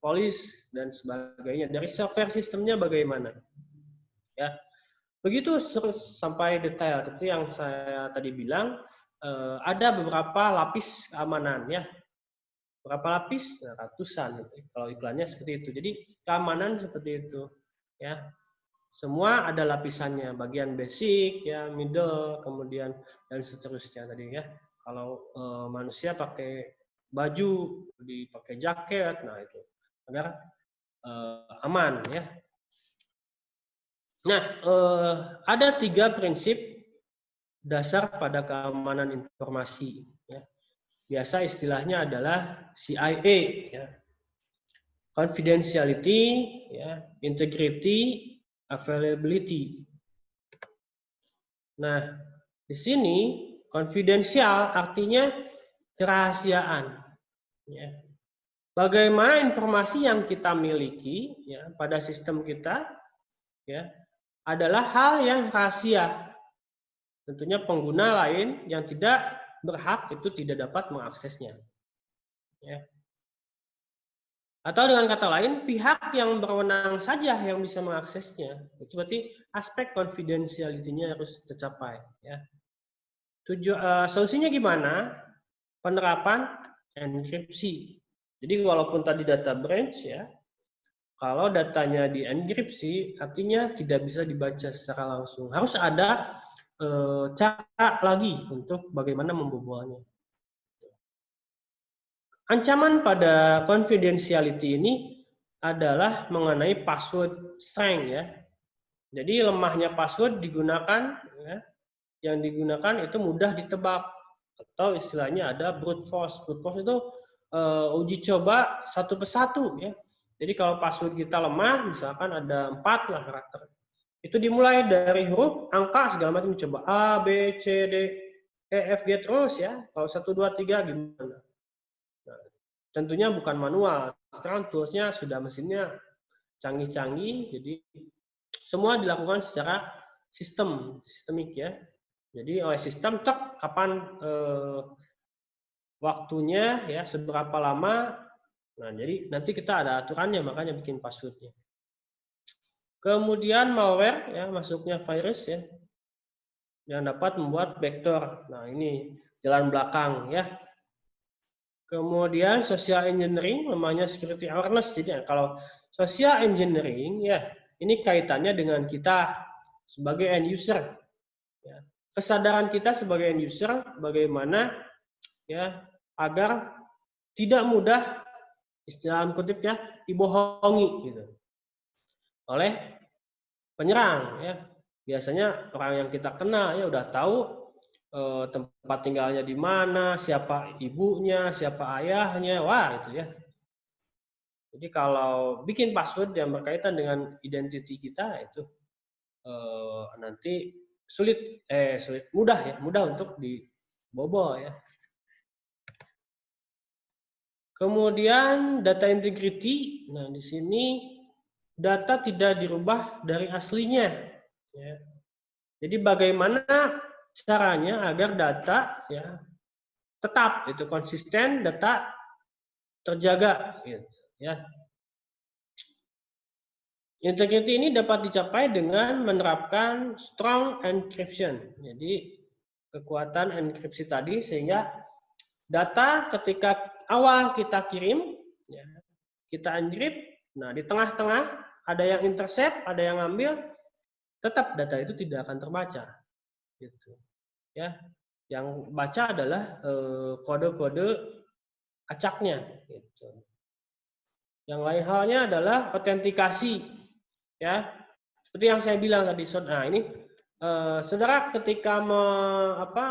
police dan sebagainya. Dari software sistemnya bagaimana? Ya. Begitu sampai detail. Seperti yang saya tadi bilang, ada beberapa lapis keamanan ya. Berapa lapis? Nah, ratusan gitu. Kalau iklannya seperti itu. Jadi keamanan seperti itu ya. Semua ada lapisannya, bagian basic ya, middle, kemudian dan seterusnya tadi ya. Kalau manusia pakai baju, dipakai jaket, nah itu agar aman ya. Nah, ada 3 prinsip dasar pada keamanan informasi ya. Biasa istilahnya adalah CIA ya. Confidentiality ya, integrity, availability. Nah, di sini konfidensial artinya kerahasiaan ya. Bagaimana informasi yang kita miliki ya pada sistem kita ya adalah hal yang rahasia. Tentunya pengguna lain yang tidak berhak itu tidak dapat mengaksesnya. Ya. Atau dengan kata lain, pihak yang berwenang saja yang bisa mengaksesnya. Itu berarti aspek confidentiality-nya harus tercapai. Ya. Solusinya gimana? Penerapan enkripsi. Jadi walaupun tadi data branch ya, kalau datanya di enkripsi, artinya tidak bisa dibaca secara langsung. Harus ada cara lagi untuk bagaimana membobolnya. Ancaman pada confidentiality ini adalah mengenai password strength ya. Jadi lemahnya password digunakan, ya, yang digunakan itu mudah ditebak atau istilahnya ada brute force. Brute force itu uji coba satu persatu ya. Jadi kalau password kita lemah, misalkan ada 4 lah karakter. Itu dimulai dari huruf, angka, segala macam, coba A, B, C, D, E, F, G terus ya. Kalau 1, 2, 3 gimana? Nah, tentunya bukan manual, sekarang toolsnya sudah mesinnya canggih-canggih, jadi semua dilakukan secara sistemik ya. Jadi oleh sistem kapan waktunya ya, seberapa lama. Nah, jadi nanti kita ada aturannya, makanya bikin passwordnya. Kemudian malware ya, masuknya virus ya, yang dapat membuat backdoor. Nah, ini jalan belakang ya. Kemudian social engineering, namanya security awareness. Jadi kalau social engineering ya, ini kaitannya dengan kita sebagai end user. Ya. Kesadaran kita sebagai end user bagaimana ya agar tidak mudah, istilah kutip ya, dibohongi gitu oleh penyerang ya. Biasanya orang yang kita kenal ya udah tahu tempat tinggalnya di mana, siapa ibunya, siapa ayahnya, wah itu ya. Jadi kalau bikin password yang berkaitan dengan identity kita itu nanti mudah untuk dibobol ya. Kemudian data integrity. Nah, di sini data tidak dirubah dari aslinya. Ya. Jadi bagaimana caranya agar data ya tetap itu konsisten, data terjaga gitu ya. Integrity ini dapat dicapai dengan menerapkan strong encryption. Jadi kekuatan enkripsi tadi sehingga data ketika awal kita kirim ya, kita encrypt, nah di tengah-tengah ada yang intercept, ada yang ngambil, tetap data itu tidak akan terbaca gitu ya. Yang baca adalah kode-kode acaknya gitu. Yang lain halnya adalah autentikasi ya, seperti yang saya bilang tadi. Nah, ini saudara ketika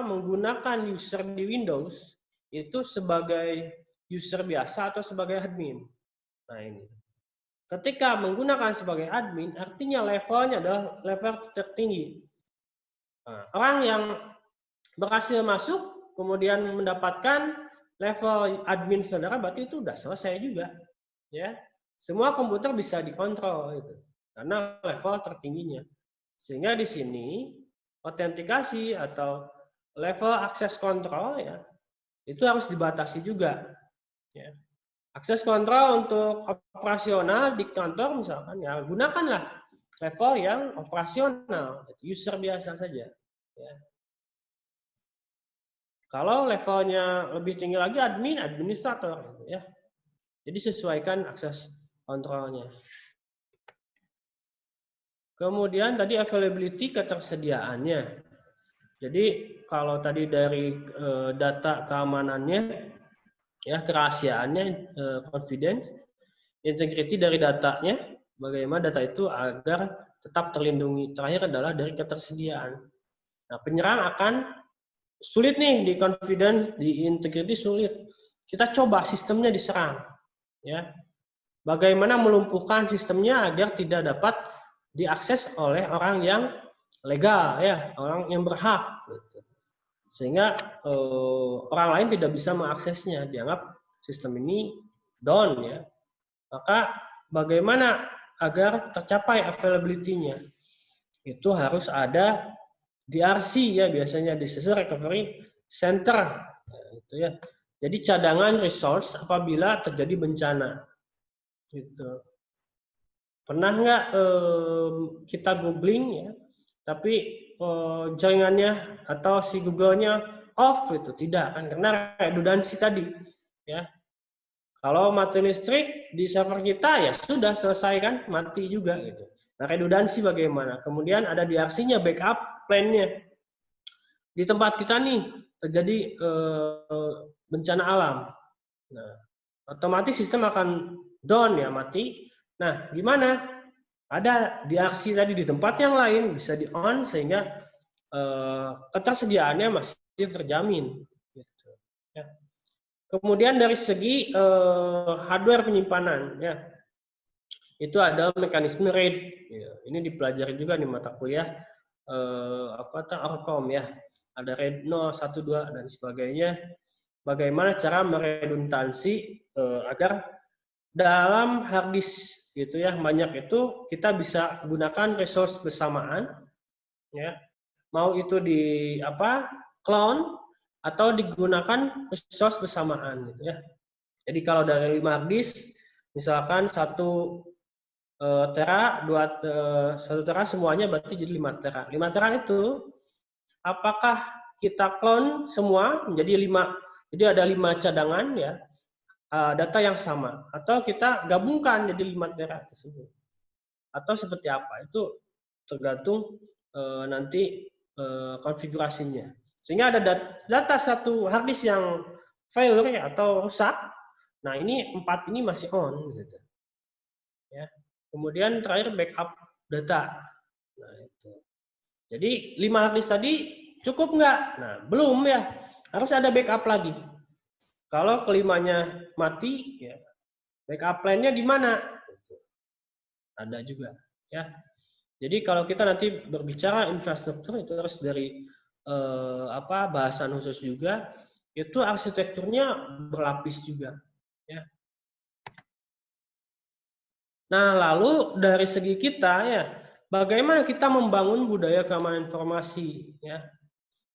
menggunakan user di Windows itu sebagai user biasa atau sebagai admin. Nah, ini ketika menggunakan sebagai admin artinya levelnya adalah level tertinggi. Nah, orang yang berhasil masuk kemudian mendapatkan level admin saudara, berarti itu udah selesai juga ya. Semua komputer bisa dikontrol itu karena level tertingginya. Sehingga di sini autentikasi atau level access control ya itu harus dibatasi juga ya. Akses kontrol untuk operasional di kantor misalkan ya gunakanlah level yang operasional, user biasa saja ya. Kalau levelnya lebih tinggi lagi administrator ya. Jadi sesuaikan akses kontrolnya. Kemudian tadi availability, ketersediaannya. Jadi kalau tadi dari data keamanannya ya, kerahasiaannya, confidence, integrity dari datanya, bagaimana data itu agar tetap terlindungi. Terakhir adalah dari ketersediaan. Nah, penyerang akan sulit nih di confidence, di integrity sulit. Kita coba sistemnya diserang, ya. Bagaimana melumpuhkan sistemnya agar tidak dapat diakses oleh orang yang legal, ya, orang yang berhak, gitu. Sehingga orang lain tidak bisa mengaksesnya, dianggap sistem ini down, ya. Maka bagaimana agar tercapai availability-nya? Itu harus ada DRC ya, biasanya Disaster Recovery Center, gitu ya. Jadi cadangan resource apabila terjadi bencana, gitu. Pernah nggak kita googling ya, tapi jaringannya atau si Google-nya off itu? Tidak kan, karena redundansi tadi, ya. Kalau mati listrik di server kita ya sudah selesai kan, mati juga gitu. Nah, redundansi bagaimana? Kemudian ada DRC-nya, backup plan-nya. Di tempat kita nih terjadi bencana alam. Nah, otomatis sistem akan down ya, mati. Nah, gimana? Ada DRC tadi di tempat yang lain bisa di on sehingga ketersediaannya masih terjamin. Gitu. Ya. Kemudian dari segi hardware penyimpanan, ya, itu ada mekanisme RAID. Ya, ini dipelajari juga di mata kuliah Orcom ya. Ada RAID 0, 1, 2 dan sebagainya. Bagaimana cara meredundansi agar dalam hard disk gitu ya, banyak itu kita bisa gunakan resource bersamaan ya. Mau itu di clone atau digunakan resource bersamaan gitu ya. Jadi kalau dari 5 hard disk misalkan 1 tera, 1 tera semuanya berarti jadi 5 tera. 5 tera itu apakah kita clone semua menjadi 5, jadi ada 5 cadangan ya, data yang sama, atau kita gabungkan jadi 5 tera tersebut, atau seperti apa, itu tergantung nanti konfigurasinya. Sehingga ada data satu hard disk yang failure atau rusak, nah ini 4 ini masih on gitu ya. Kemudian terakhir backup data. Nah itu. Jadi 5 hard disk tadi cukup nggak? Nah belum ya, harus ada backup lagi. Kalau kelimanya mati, ya backup plan-nya di mana? Ada juga, ya. Jadi kalau kita nanti berbicara infrastruktur itu harus dari bahasan khusus juga, itu arsitekturnya berlapis juga, ya. Nah lalu dari segi kita ya, bagaimana kita membangun budaya keamanan informasi, ya.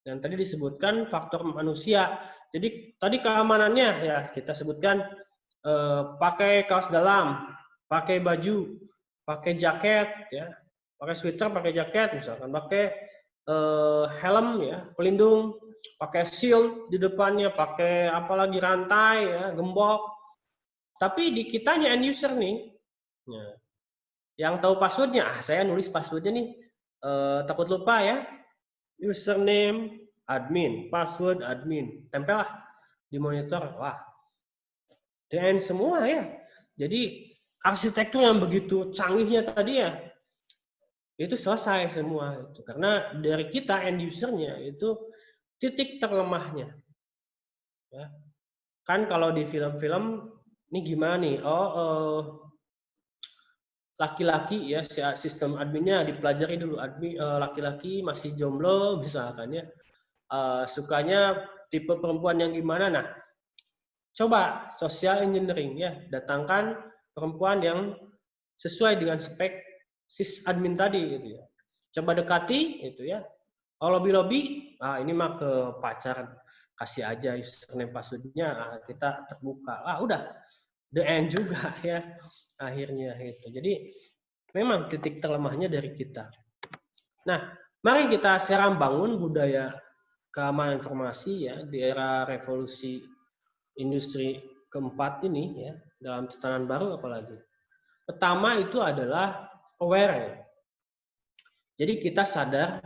Dan tadi disebutkan faktor manusia. Jadi tadi keamanannya ya kita sebutkan pakai kaos dalam, pakai baju, pakai jaket ya, pakai sweater, pakai jaket misalkan, pakai helm ya, pelindung, pakai shield di depannya, pakai apalagi rantai ya, gembok. Tapi di kitanya end user nih, ya, yang tahu passwordnya, saya nulis passwordnya nih, takut lupa ya, username admin, password admin, tempel lah di monitor, wah, DN semua ya. Jadi arsitektur yang begitu canggihnya tadi ya, itu selesai semua itu. Karena dari kita end usernya itu titik terlemahnya. Ya. Kan kalau di film-film ini gimana nih? Laki-laki ya sistem adminnya dipelajari dulu, admin laki-laki masih jomblo misalkan ya. Sukanya tipe perempuan yang gimana? Nah, coba social engineering ya, datangkan perempuan yang sesuai dengan spek sysadmin tadi gitu ya. Coba dekati itu ya. Kalau lobby, ini mah ke pacar, kasih aja username passwordnya, kita terbuka. Udah the end juga ya akhirnya itu. Jadi memang titik terlemahnya dari kita. Nah, mari kita sekarang bangun budaya keamanan informasi ya di era revolusi industri keempat ini ya, dalam tatanan baru apalagi. Pertama itu adalah aware. Jadi kita sadar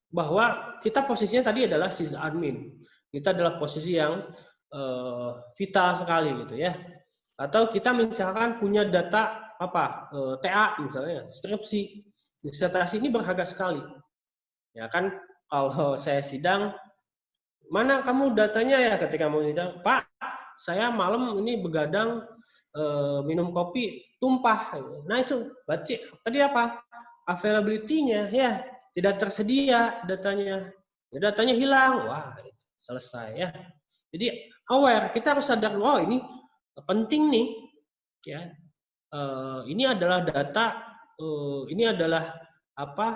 bahwa kita posisinya tadi adalah sysadmin. Kita adalah posisi yang vital sekali gitu ya. Atau kita misalkan punya data TA misalnya, skripsi, disertasi ini berharga sekali. Ya kan kalau saya sidang, mana kamu datanya ya ketika mau sidang, Pak, saya malam ini begadang minum kopi tumpah. Nah itu baca tadi apa? Availability-nya ya tidak tersedia datanya. Ya, datanya hilang. Wah, selesai ya. Jadi aware, kita harus sadar, ini penting nih ya. Ini adalah data, ini adalah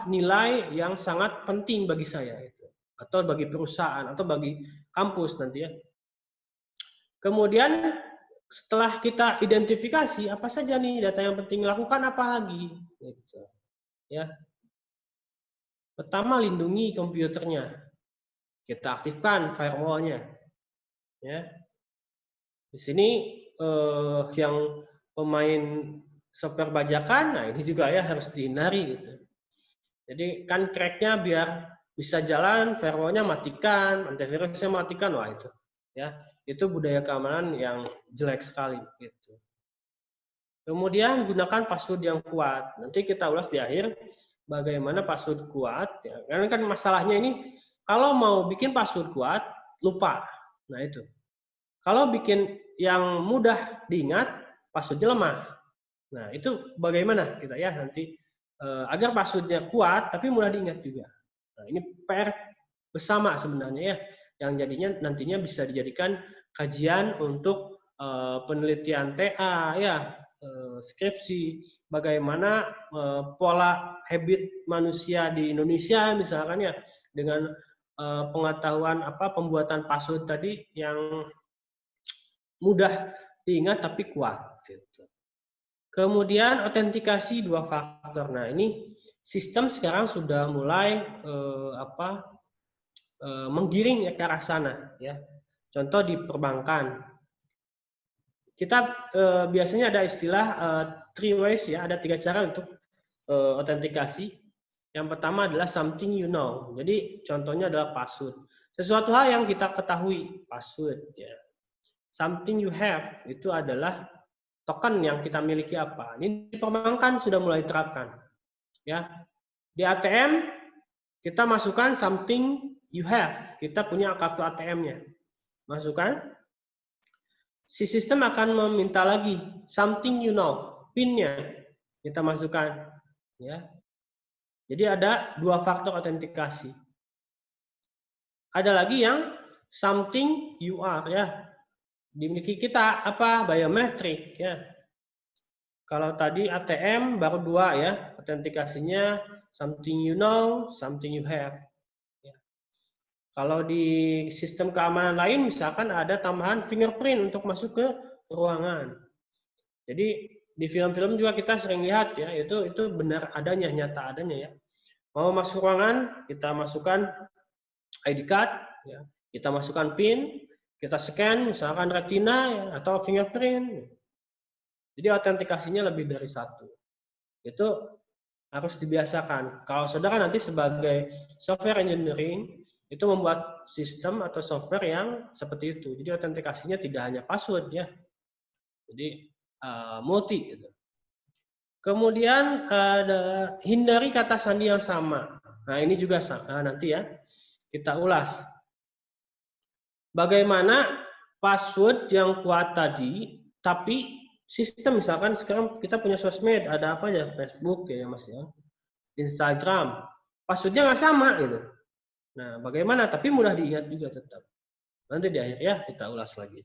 nilai yang sangat penting bagi saya itu, atau bagi perusahaan atau bagi kampus nanti ya. Kemudian setelah kita identifikasi apa saja nih data yang penting, lakukan apa lagi gitu ya. Pertama, lindungi komputernya, kita aktifkan firewall-nya ya. Di sini yang pemain software bajakan, nah ini juga ya harus dihindari gitu. Jadi kan crack-nya biar bisa jalan, firewall-nya matikan, antivirusnya matikan, wah itu ya. Itu budaya keamanan yang jelek sekali gitu. Kemudian gunakan password yang kuat. Nanti kita ulas di akhir bagaimana password kuat ya. Karena kan masalahnya ini kalau mau bikin password kuat lupa. Nah itu. Kalau bikin yang mudah diingat, passwordnya lemah. Nah itu bagaimana kita ya nanti agar passwordnya kuat tapi mudah diingat juga. Nah ini PR bersama sebenarnya ya, yang jadinya nantinya bisa dijadikan kajian untuk penelitian TA, ya, skripsi, bagaimana pola habit manusia di Indonesia misalkan ya, dengan pengetahuan pembuatan password tadi yang mudah diingat tapi kuat. Gitu. Kemudian autentikasi 2 faktor. Nah ini sistem sekarang sudah mulai menggiring ke arah sana. Ya. Contoh di perbankan. Kita biasanya ada istilah 3 ways ya, ada 3 cara untuk autentikasi. Yang pertama adalah something you know. Jadi contohnya adalah password. Sesuatu hal yang kita ketahui, password ya. Something you have itu adalah token yang kita miliki apa. Ini di perbankan sudah mulai diterapkan. Ya. Di ATM kita masukkan something you have. Kita punya kartu ATM-nya. Masukkan. Si sistem akan meminta lagi something you know, PIN-nya kita masukkan, ya. Jadi ada 2 faktor autentikasi. Ada lagi yang something you are, ya. Dimiliki kita apa? Biometrik, ya. Kalau tadi ATM baru 2 ya, autentikasinya something you know, something you have. Kalau di sistem keamanan lain, misalkan ada tambahan fingerprint untuk masuk ke ruangan. Jadi di film-film juga kita sering lihat ya, itu benar adanya, nyata adanya ya. Mau masuk ruangan, kita masukkan ID card, ya. Kita masukkan PIN, kita scan, misalkan retina ya, atau fingerprint. Jadi autentikasinya lebih dari 1. Itu harus dibiasakan. Kalau saudara nanti sebagai software engineering, itu membuat sistem atau software yang seperti itu. Jadi autentikasinya tidak hanya password ya. Jadi multi gitu. Kemudian hindari kata sandi yang sama. Nah, ini juga nanti ya kita ulas. Bagaimana password yang kuat tadi, tapi sistem misalkan sekarang kita punya sosmed, ada apa ya? Facebook ya Mas ya. Instagram. Passwordnya nggak sama gitu. Nah, bagaimana? Tapi mudah diingat juga tetap. Nanti di akhir ya kita ulas lagi.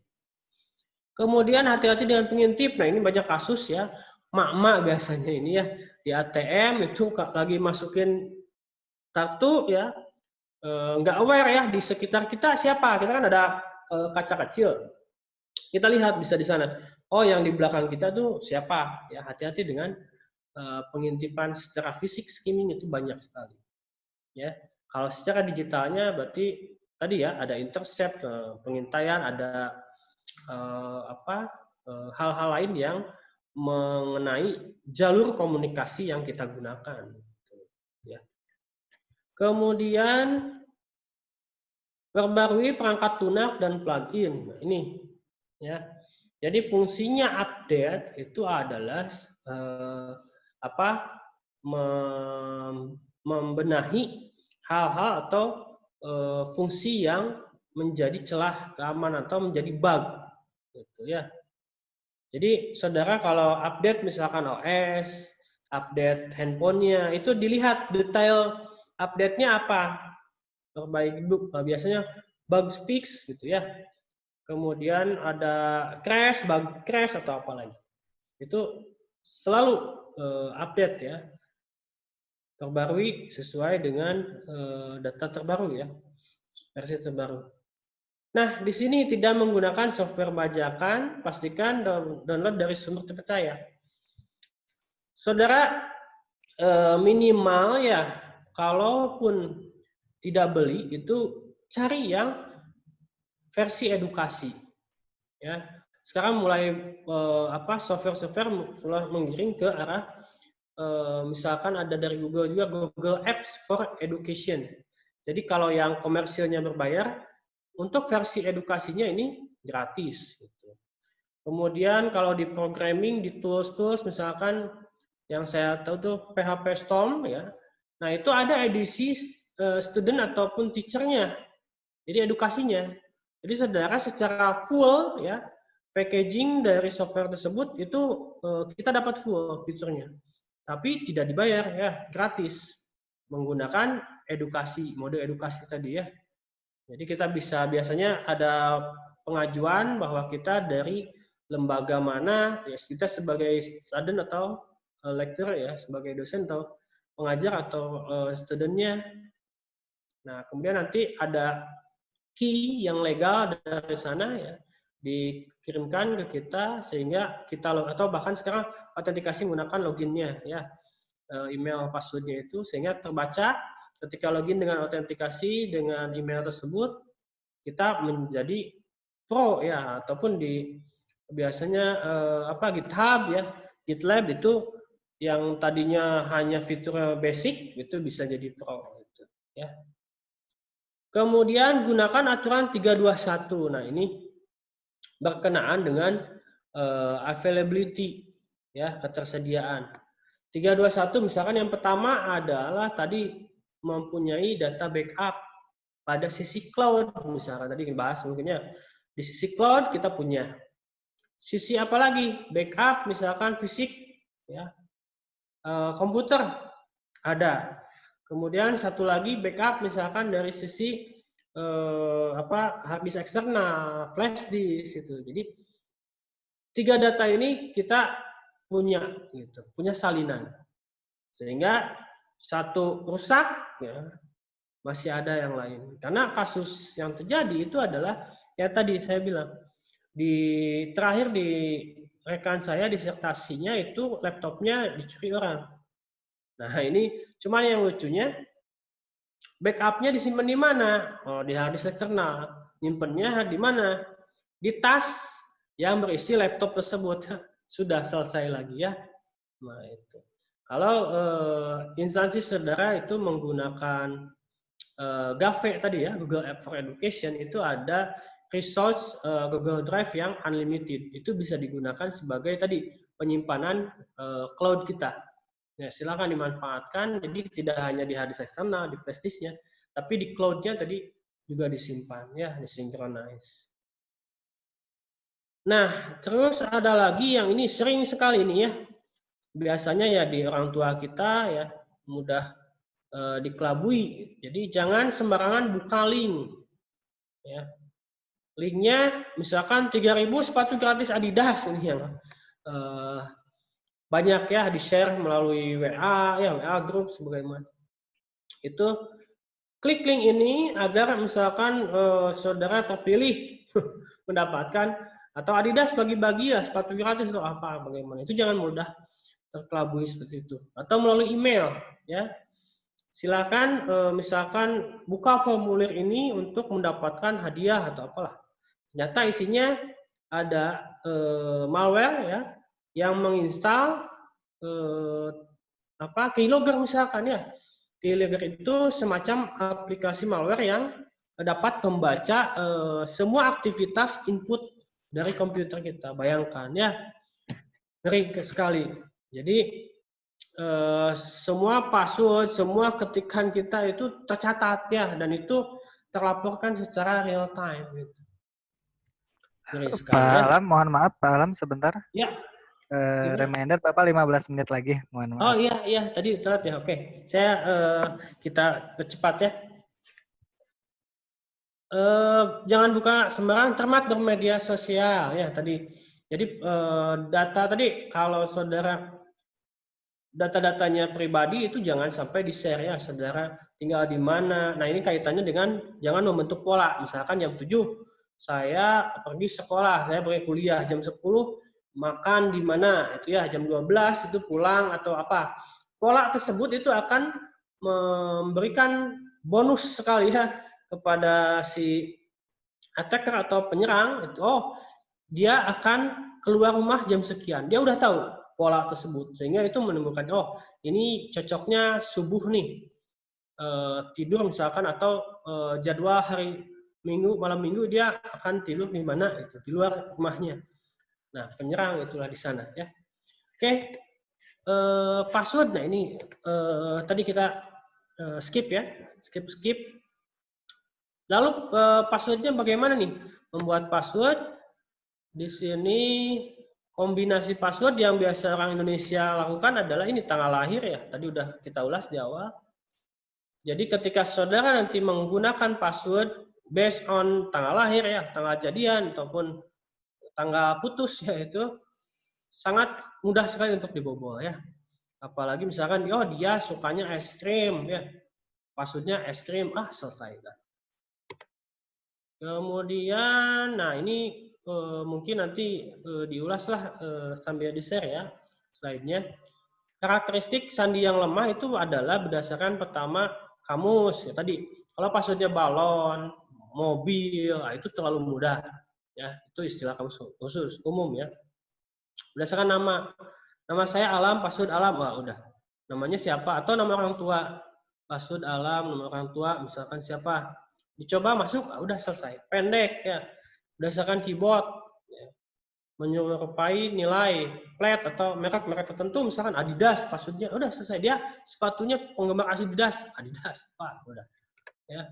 Kemudian hati-hati dengan pengintip. Nah, ini banyak kasus ya. Mak-mak biasanya ini ya. Di ATM itu lagi masukin kartu ya. Nggak aware ya di sekitar kita siapa. Kita kan ada kaca kecil. Kita lihat bisa di sana. Oh, yang di belakang kita tuh siapa? Ya, hati-hati dengan pengintipan secara fisik skimming itu banyak sekali. Ya. Kalau secara digitalnya berarti tadi ya ada intercept, pengintaian, ada hal-hal lain yang mengenai jalur komunikasi yang kita gunakan. Ya. Kemudian perbarui perangkat lunak dan plugin. Nah, ini ya. Jadi fungsinya update itu adalah membenahi hal-hal atau fungsi yang menjadi celah keamanan atau menjadi bug, gitu ya. Jadi saudara kalau update misalkan OS, update handphonenya, itu dilihat detail update-nya apa, perbaiki biasanya bug fix gitu ya. Kemudian ada crash, bug crash atau apa lagi, itu selalu update ya. Terbarui sesuai dengan data terbaru ya, versi terbaru. Nah, di sini tidak menggunakan software bajakan, pastikan download dari sumber terpercaya. Saudara minimal ya, kalaupun tidak beli itu cari yang versi edukasi. Ya, sekarang mulai software-software mulai menggiring ke arah misalkan ada dari Google juga, Google Apps for Education. Jadi kalau yang komersilnya berbayar, untuk versi edukasinya ini gratis. Gitu. Kemudian kalau di programming, di tools-tools, misalkan yang saya tahu tuh PHP Storm ya. Nah itu ada edisi student ataupun teacher-nya. Jadi edukasinya. Jadi saudara secara full ya packaging dari software tersebut itu kita dapat full fiturnya. Tapi tidak dibayar ya, gratis. Menggunakan edukasi, mode edukasi tadi ya. Jadi kita bisa biasanya ada pengajuan bahwa kita dari lembaga mana, ya kita sebagai student atau lecturer ya, sebagai dosen atau pengajar atau studentnya. Nah, kemudian nanti ada key yang legal dari sana ya, dikirimkan ke kita sehingga kita atau bahkan sekarang autentikasi menggunakan loginnya ya, email passwordnya itu sehingga terbaca ketika login dengan autentikasi dengan email tersebut kita menjadi pro ya, ataupun di biasanya GitHub ya, GitLab itu yang tadinya hanya fitur basic itu bisa jadi pro gitu ya. Kemudian gunakan aturan 321. Nah, ini berkenaan dengan availability ya, ketersediaan. 321 misalkan yang pertama adalah tadi mempunyai data backup pada sisi cloud, misalkan tadi dibahas mungkinnya di sisi cloud kita punya. Sisi apa lagi? Backup misalkan fisik ya. Komputer ada. Kemudian satu lagi backup misalkan dari sisi hard disk eksternal, flash disk itu. Jadi 3 data ini kita punya gitu, punya salinan. Sehingga satu rusak ya, masih ada yang lain. Karena kasus yang terjadi itu adalah ya tadi saya bilang terakhir di rekan saya disertasinya itu laptopnya dicuri orang. Nah, ini cuman yang lucunya backup-nya disimpan di mana? Oh, di hard disk eksternal. Nyimpennya di mana? Di tas yang berisi laptop tersebut. Sudah selesai lagi ya. Nah, itu. Kalau instansi saudara itu menggunakan GAVE tadi ya, Google App for Education, itu ada resource Google Drive yang unlimited. Itu bisa digunakan sebagai tadi penyimpanan cloud kita. Ya, silakan dimanfaatkan. Jadi tidak hanya di hard disk eksternal, di flash disk-nya, tapi di cloud-nya tadi juga disimpan ya, disinkronize. Nah, terus ada lagi yang ini sering sekali nih ya. Biasanya ya di orang tua kita ya mudah dikelabui. Jadi jangan sembarangan buka link. Ya. Linknya misalkan 3.000 sepatu gratis Adidas ini yang banyak ya di-share melalui WA, ya WA group sebagaimana. Itu klik link ini agar misalkan saudara terpilih mendapatkan atau Adidas bagi-bagi ya sepatu gratis atau apa bagaimana. Itu jangan mudah terkelabui seperti itu. Atau melalui email ya. Silakan misalkan buka formulir ini untuk mendapatkan hadiah atau apalah. Ternyata isinya ada malware ya yang menginstal Keylogger misalkan ya. Keylogger itu semacam aplikasi malware yang dapat membaca semua aktivitas input dari komputer kita. Bayangkan ya, ngeri sekali. Jadi semua password, semua ketikan kita itu tercatat ya, dan itu terlaporkan secara real time. Gitu. Ngeri sekali. Pak Alam, mohon maaf Pak Alam sebentar. Ya. Reminder Bapak 15 menit lagi, mohon maaf. Oh iya tadi telat ya. Oke. Saya kita percepat ya. Jangan buka sembarang, cermat bermedia sosial ya tadi. Jadi data tadi kalau saudara data-datanya pribadi itu jangan sampai di-share ya, saudara tinggal di mana. Nah, ini kaitannya dengan jangan membentuk pola. Misalkan jam 7 saya pergi sekolah, saya pergi kuliah, jam 10 makan di mana, itu ya jam 12 itu pulang atau apa. Pola tersebut itu akan memberikan bonus sekali ya kepada si attacker atau penyerang. Itu dia akan keluar rumah jam sekian. Dia udah tahu pola tersebut sehingga itu menemukan ini cocoknya subuh nih tidur misalkan atau jadwal hari Minggu malam Minggu dia akan tidur di mana itu di luar rumahnya. Nah, penyerang itulah di sana ya. Oke. Password. Nah, ini tadi kita skip ya. Skip. Lalu passwordnya bagaimana nih? Membuat password. Di sini kombinasi password yang biasa orang Indonesia lakukan adalah ini tanggal lahir ya. Tadi udah kita ulas di awal. Jadi ketika saudara nanti menggunakan password based on tanggal lahir ya, tanggal jadian ataupun tanggal putus ya, itu sangat mudah sekali untuk dibobol ya. Apalagi misalkan oh dia sukanya es krim ya, passwordnya es krim, selesai. Kemudian, nah ini mungkin nanti diulaslah sambil di-share ya slide-nya. Karakteristik sandi yang lemah itu adalah berdasarkan pertama kamus ya tadi. Kalau passwordnya balon, mobil, itu terlalu mudah ya. Itu istilah kamus khusus umum ya. Berdasarkan nama saya Alam, password Alam, udah. Namanya siapa atau nama orang tua, password Alam, nama orang tua misalkan siapa. Dicoba masuk, udah selesai. Pendek ya, berdasarkan keyboard, ya. Menyerupai nilai plat atau merek tertentu, misalkan Adidas, passwordnya udah selesai. Dia sepatunya penggemar Adidas, udah. Ya.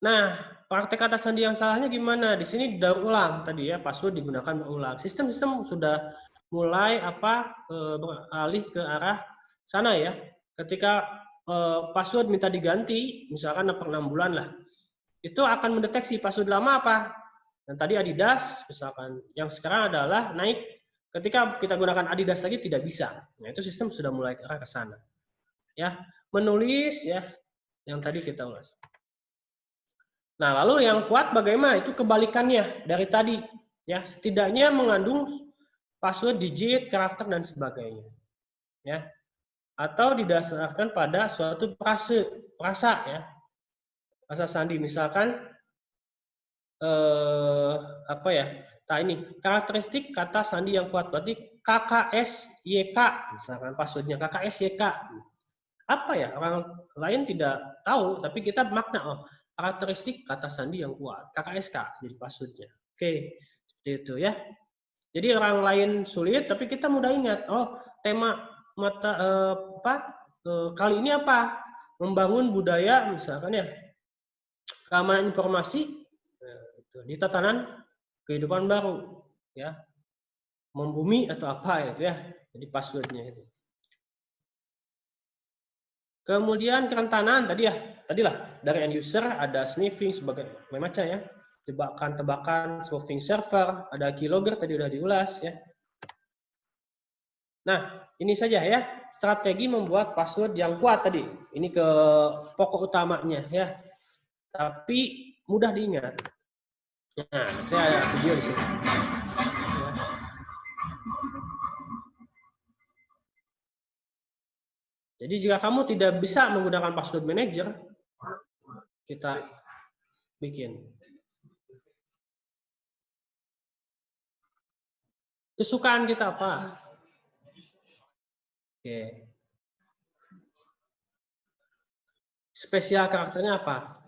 Nah, praktek kata sandi yang salahnya gimana? Di sini daur ulang tadi ya, password digunakan berulang. Sistem sudah mulai beralih ke arah sana ya. Ketika password minta diganti, misalkan per 6 bulan lah, itu akan mendeteksi password lama apa. Dan tadi Adidas, misalkan, yang sekarang adalah naik, ketika kita gunakan Adidas lagi tidak bisa. Nah, itu sistem sudah mulai ke arah ke sana. Ya, menulis ya, yang tadi kita ulas. Nah, lalu yang kuat bagaimana? Itu kebalikannya dari tadi. Ya, setidaknya mengandung password, digit, karakter, dan sebagainya. Ya. Atau didasarkan pada suatu frasa ya. Frasa sandi misalkan Nah ini karakteristik kata sandi yang kuat berarti KKSYK misalkan passwordnya KKSYK. Apa ya? Orang lain tidak tahu tapi kita makna karakteristik kata sandi yang kuat KKSK jadi passwordnya. Oke, seperti itu ya. Jadi orang lain sulit tapi kita mudah ingat. Tema kali ini apa? Membangun budaya misalkan ya. Keamanan informasi di tatanan kehidupan baru ya, membumi atau apa itu ya, jadi passwordnya itu. Kemudian kerentanan tadilah dari end user ada sniffing sebagai macam ya, tebakan spoofing server, ada keylogger tadi udah diulas ya. Nah ini saja ya strategi membuat password yang kuat tadi, ini ke pokok utamanya ya, tapi mudah diingat. Nah, saya ada video di sini. Jadi jika kamu tidak bisa menggunakan password manager, kita bikin. Kesukaan kita apa? Oke. Spesial karakternya apa?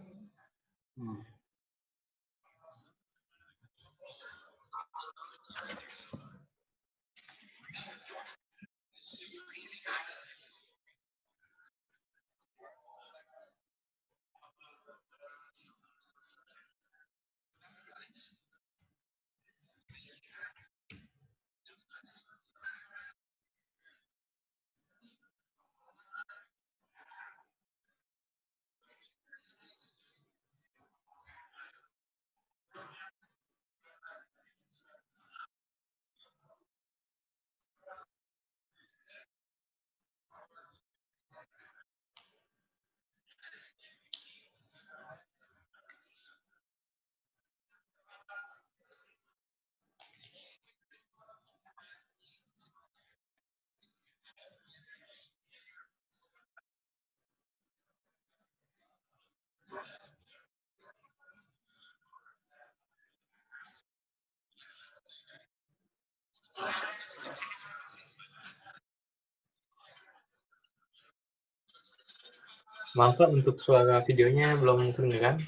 Maaf Pak, untuk suara videonya belum kedengaran.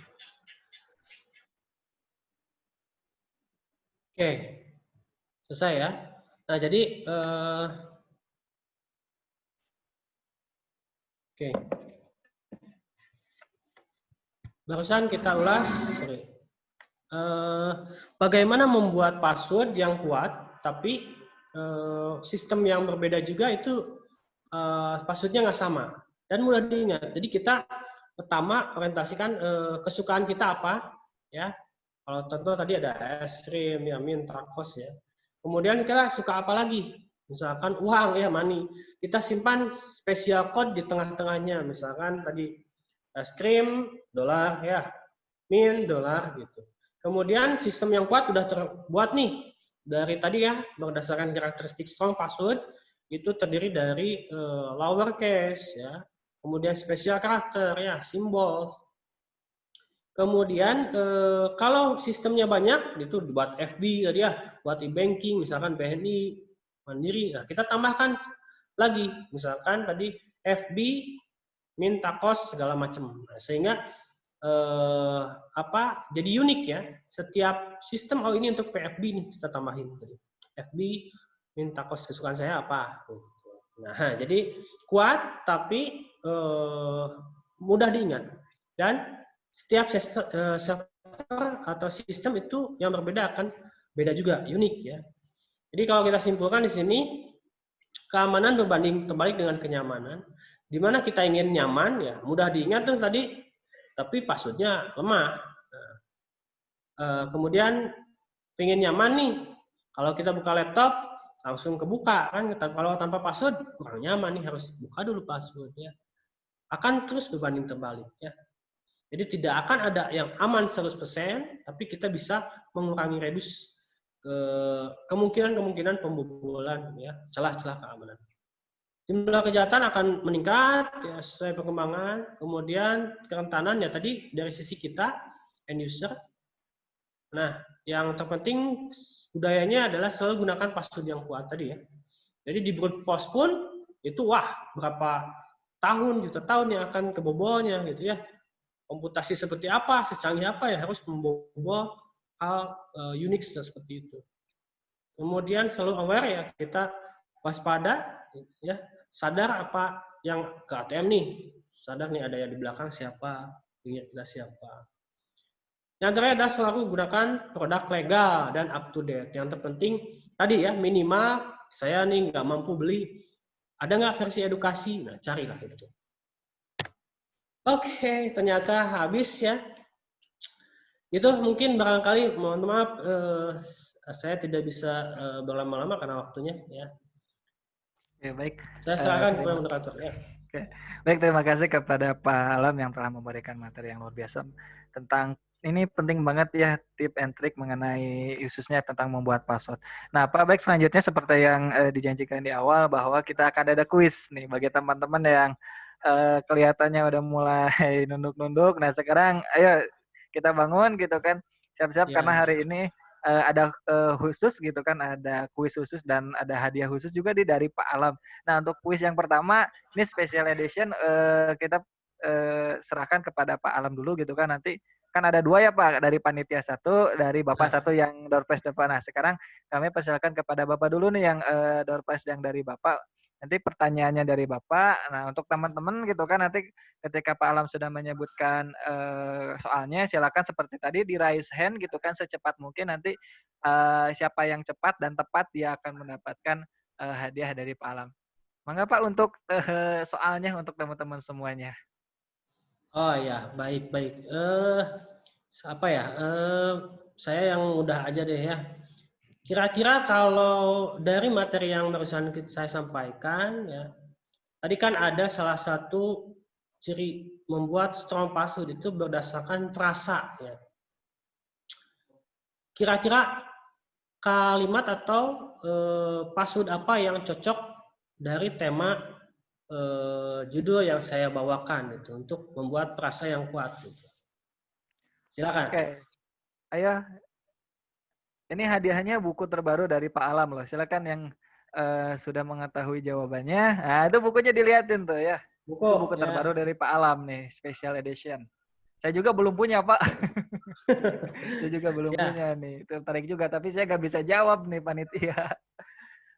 Oke, selesai ya. Nah jadi, oke, barusan kita ulas, bagaimana membuat password yang kuat, tapi sistem yang berbeda juga itu passwordnya nggak sama dan mudah diingat. Jadi kita pertama orientasikan kesukaan kita apa, ya. Kalau contoh tadi ada es krim, ya min, tacos ya. Kemudian kita suka apa lagi? Misalkan uang ya, money. Kita simpan special code di tengah-tengahnya. Misalkan tadi es krim dolar ya, min dolar gitu. Kemudian sistem yang kuat sudah terbuat nih dari tadi ya, berdasarkan karakteristik strong password itu terdiri dari lowercase ya, kemudian special karakter ya, simbol. Kemudian kalau sistemnya banyak itu buat FB tadi ya, buat e-banking misalkan BNI, Mandiri, nah kita tambahkan lagi misalkan tadi FB, minta kos segala macam. Nah, sehingga jadi unik ya. Setiap sistem ini untuk PFB nih kita tambahin tadi. FB minta kos kesukaan saya apa. Nah, jadi kuat tapi mudah diingat. Dan setiap server atau sistem itu yang berbeda akan beda juga, unik ya. Jadi kalau kita simpulkan di sini, keamanan berbanding terbalik dengan kenyamanan. Di mana kita ingin nyaman ya, mudah diingat tuh tadi, tapi passwordnya lemah. Kemudian pengen nyaman nih, kalau kita buka laptop langsung kebuka kan, kalau tanpa password kurang nyaman nih, harus buka dulu passwordnya. Akan terus berbanding terbalik ya. Jadi tidak akan ada yang aman 100%, tapi kita bisa mengurangi reduce kemungkinan pembobolan ya, celah-celah keamanan. Jumlah kejahatan akan meningkat ya, sesuai perkembangan. Kemudian kerentanan ya tadi dari sisi kita end user. Nah, yang terpenting budayanya adalah selalu gunakan password yang kuat tadi ya. Jadi di brute force pun itu berapa tahun, juta tahun yang akan kebobolnya gitu ya. Komputasi seperti apa, secanggih apa ya harus membobol hal Unix seperti itu. Kemudian selalu aware ya, kita waspada ya, sadar apa yang ke ATM nih, sadar nih ada yang di belakang siapa, pinggir kita siapa. Yang terakhir adalah selalu gunakan produk legal dan up to date. Yang terpenting tadi ya, minimal saya nih nggak mampu beli, ada nggak versi edukasi, nah carilah itu. Oke, ternyata habis ya. Itu mungkin barangkali, mohon maaf, saya tidak bisa berlama-lama karena waktunya ya. Ya, baik. Saya serahkan kepada moderator ya. Oke. Baik, terima kasih kepada Pak Alam yang telah memberikan materi yang luar biasa tentang ini, penting banget ya tip and trick mengenai khususnya tentang membuat password. Nah, Pak, baik, selanjutnya seperti yang dijanjikan di awal bahwa kita akan ada kuis nih bagi teman-teman yang kelihatannya udah mulai nunduk-nunduk. Nah, sekarang ayo kita bangun gitu kan, siap-siap Ya. karena hari ini ada khusus gitu kan, ada kuis khusus dan ada hadiah khusus juga dari Pak Alam. Nah, untuk kuis yang pertama, ini special edition, kita serahkan kepada Pak Alam dulu gitu kan, nanti kan ada 2 ya Pak, dari panitia 1, dari Bapak 1 yang door prize depan. Nah, sekarang kami persilakan kepada Bapak dulu nih yang door prize yang dari Bapak. Nanti pertanyaannya dari Bapak. Nah, untuk teman-teman gitu kan, nanti ketika Pak Alam sudah menyebutkan soalnya, silakan seperti tadi di raise hand gitu kan, secepat mungkin. Nanti siapa yang cepat dan tepat dia akan mendapatkan hadiah dari Pak Alam. Mangga Pak untuk soalnya untuk teman-teman semuanya. Oh ya, baik. Apa ya? Saya yang mudah aja deh ya. Kira-kira kalau dari materi yang barusan saya sampaikan ya, tadi kan ada salah satu ciri membuat strong password itu berdasarkan perasa ya. Kira-kira kalimat atau password apa yang cocok dari tema judul yang saya bawakan itu untuk membuat perasa yang kuat gitu. Silakan. Oke. Ayo. Ini hadiahnya buku terbaru dari Pak Alam loh. Silakan yang sudah mengetahui jawabannya. Nah, itu bukunya dilihatin tuh ya. Buku terbaru dari Pak Alam nih, special edition. Saya juga belum punya, Pak. Saya juga belum punya nih. Tertarik juga, tapi saya nggak bisa jawab nih panitia.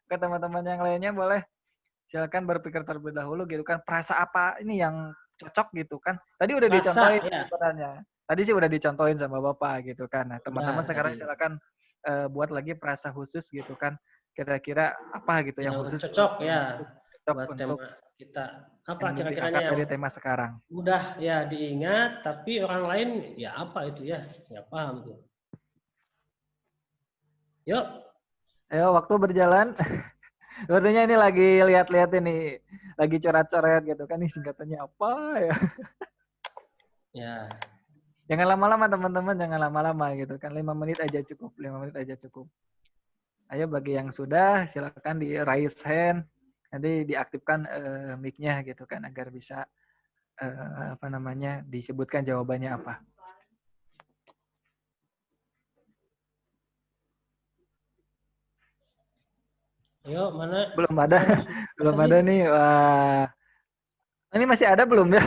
Ke teman-teman yang lainnya boleh silakan berpikir terlebih dahulu gitu kan. Perasa apa ini yang cocok gitu kan. Tadi udah dicontohin sebenarnya. Tadi sih udah dicontohin sama Bapak gitu kan. Nah, teman-teman sekarang silakan buat lagi perasa khusus gitu kan. Kira-kira apa gitu yang khusus cocok ya buat tema kita. Apa kira-kiranya dari tema sekarang? Mudah ya diingat, tapi orang lain ya apa itu ya? Nggak paham tuh. Yuk. Ayo, waktu berjalan. Sepertinya ini lagi lihat-lihat ini, lagi coret-coret gitu kan, ini singkatannya apa ya? Ya. Jangan lama-lama teman-teman, jangan lama-lama gitu kan, 5 menit aja cukup, 5 menit aja cukup. Ayo bagi yang sudah, silakan di raise hand, nanti diaktifkan mic-nya gitu kan, agar bisa apa namanya disebutkan jawabannya apa. Yuk, mana? Belum ada, belum Masa ada sih? nih. Wah. Ini masih ada belum ya?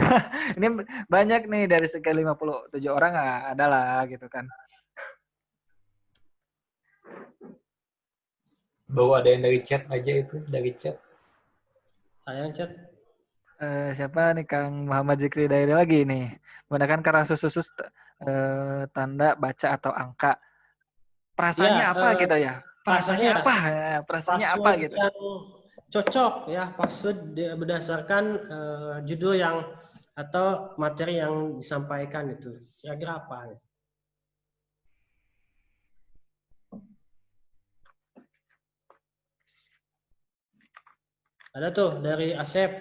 Ini banyak nih dari sekian 57 orang ada lah gitu kan. Bawa ada yang dari chat aja itu, dari chat. Sayang chat. Siapa nih Kang Muhammad Zikri Dairi lagi nih. Menggunakan karasus-susus tanda baca atau angka. Ya, Perasaannya apa gitu ya? Perasaannya rasanya apa? Perasaannya apa password gitu. yang cocok ya, password berdasarkan judul yang atau materi yang disampaikan itu. Kira-kira apa? Ada tuh dari Asep.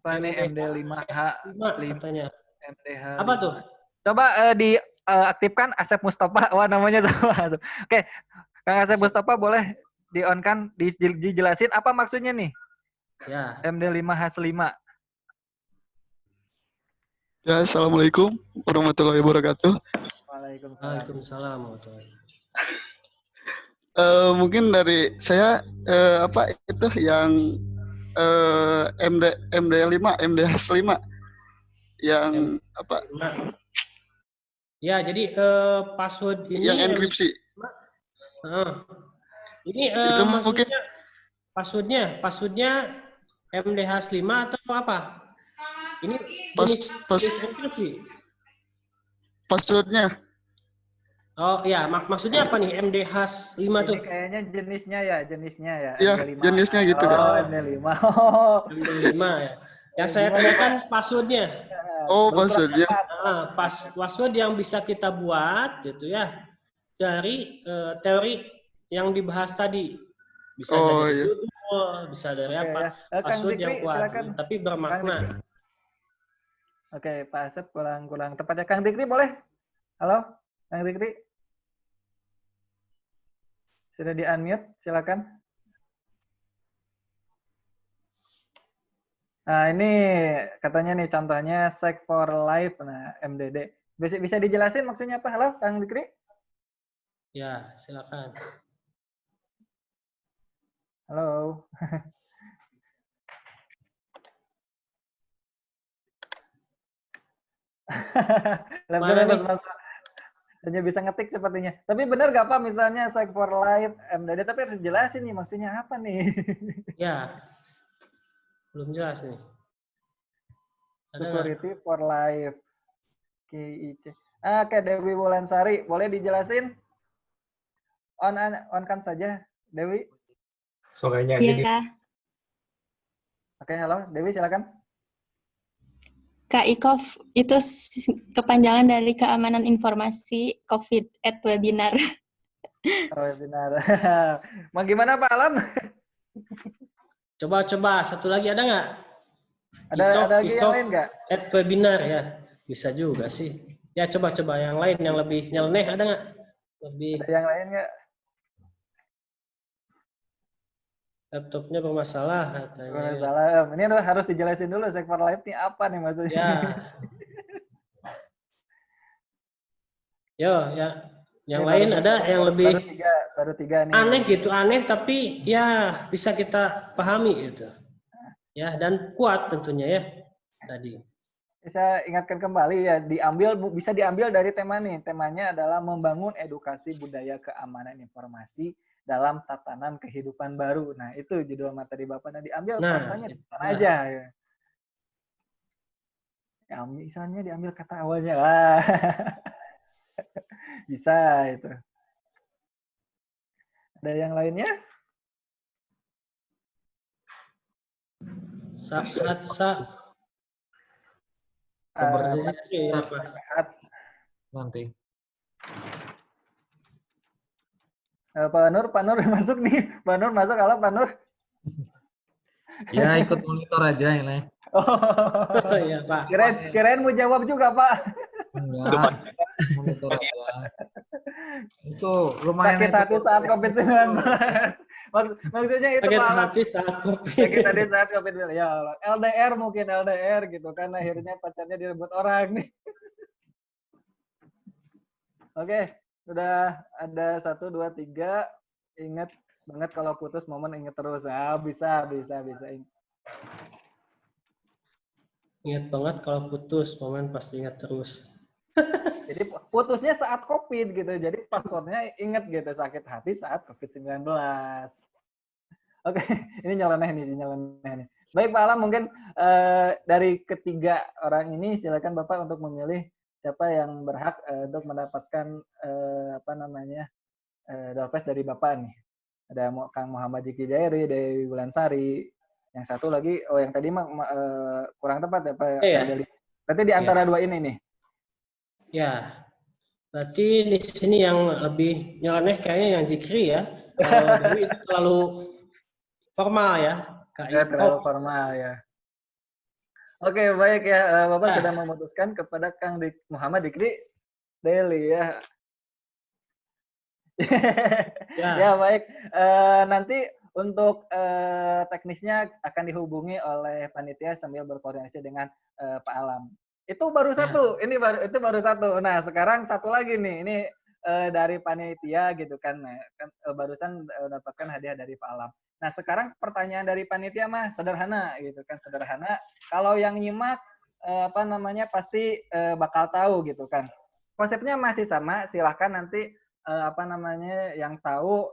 Apa nih MDH MD5H 5 katanya. MDH Apa 5. tuh? Coba diaktifkan Asep Mustafa. Wah, namanya sama. Oke, Kang Asep Mustafa boleh di-on-kan, dijelasin apa maksudnya nih? Ya. MD5H5. Ya, assalamualaikum warahmatullahi wabarakatuh. Waalaikumsalam. Waalaikumsalam. Mungkin dari saya apa itu yang MD5, MDH5 yang apa? Ya, jadi password ini Yang enkripsi. Ini Itu mungkin maksudnya passwordnya MDH5 atau apa? Ini jenis enkripsi. Passwordnya. Oh ya, maksudnya apa nih MDH5 tuh? Ini kayaknya jenisnya ya. Ya, MD5. jenisnya gitu ya. Oh, MD5. Oh. MD5 ya. Yang saya tanyakan passwordnya. Oh, passwordnya. Password yang bisa kita buat gitu ya dari teori yang dibahas tadi. Bisa dari Google, bisa dari apa? Password yang kuat, tapi bermakna. Oke, Pak Asep kurang tepatnya. Kang Dikri boleh? Halo, Kang Dikri. Sudah di-unmute, silakan. Nah, ini katanya nih contohnya Seek for Life, nah MDD. Bisa dijelasin maksudnya apa? Halo, Kang Dikri? Ya, silakan. Halo. Hanya bisa ngetik sepertinya. Tapi benar gak Pak misalnya Seek for Life, MDD, tapi harus jelasin nih maksudnya apa nih? Ya, belum jelas nih. Security for Life. KIC. Oke, Dewi Wulansari, boleh dijelasin? On kan saja, Dewi. Suaranya aja. Iya. Oke, halo, Dewi silakan. KICOV itu kepanjangan dari Keamanan Informasi COVID Webinar. Webinar. Mau gimana Pak Alam? Coba satu lagi ada nggak? Ada lagi yang lain nggak? Webinar ya, bisa juga sih. Ya coba yang lain yang lebih nyeleneh ada nggak? Ada yang lain nggak? Laptopnya bermasalah katanya. Bermasalah. Ini harus dijelasin dulu Seek for Life ini apa nih maksudnya? Ya. Yo, ya. Yang ini lain ada yang lebih baru tiga nih. Aneh gitu, aneh tapi ya bisa kita pahami gitu. Ya, dan kuat tentunya ya tadi. Saya ingatkan kembali ya, bisa diambil dari tema nih. Temanya adalah membangun edukasi budaya keamanan informasi dalam tatanan kehidupan baru. Nah, itu judul materi Bapak. Nah, diambil bahasanya aja. Ya, misalnya diambil kata awalnya. Wah. Bisa itu. Ada yang lainnya? Nanti. Pak Nur masuk nih. Pak Nur masuk, halo Pak Nur. Ya, ikut monitor aja ini. Oh iya Pak. Kirain mau jawab juga Pak. Enggak, monitor aja. Itu lumayan Sakit itu. hati saat COVID-19. Maksudnya itu Sakit Pak. hati saat COVID. Sakit hati saat COVID-19. Ya Allah. LDR mungkin LDR gitu kan, akhirnya pacarnya direbut orang nih. Oke, sudah ada 1, 2, 3. Ingat banget kalau putus momen ingat terus. Ah, bisa. Ingat banget kalau putus, momen pasti ingat terus. Jadi putusnya saat COVID gitu. Jadi passwordnya ingat gitu, sakit hati saat COVID-19. Oke, ini nyeleneh nih. Baik Pak Alam, mungkin dari ketiga orang ini silakan Bapak untuk memilih siapa yang berhak untuk mendapatkan doorpass dari Bapak nih. Ada Kang Muhammad Jiki Jairi, Dewi Wulansari, yang satu lagi, yang tadi kurang tepat ya Pak. Iya. Berarti di antara dua ini nih. Ya, berarti di sini yang lebih nyeleneh kayaknya yang Jikri ya. Kalau Dewi itu terlalu formal ya. Terlalu formal ya. Oke, baik ya. Bapak sudah memutuskan kepada Kang Muhammad Dikri Deli ya. Ya baik. Nanti untuk teknisnya akan dihubungi oleh panitia sambil berkoordinasi dengan Pak Alam. Itu baru satu. Itu baru satu. Nah, sekarang satu lagi nih. Ini dari panitia gitu kan. Barusan dapatkan hadiah dari Pak Alam. Nah, sekarang pertanyaan dari panitia mah sederhana gitu kan, sederhana. Kalau yang nyimak pasti bakal tahu gitu kan. Konsepnya masih sama, silahkan nanti yang tahu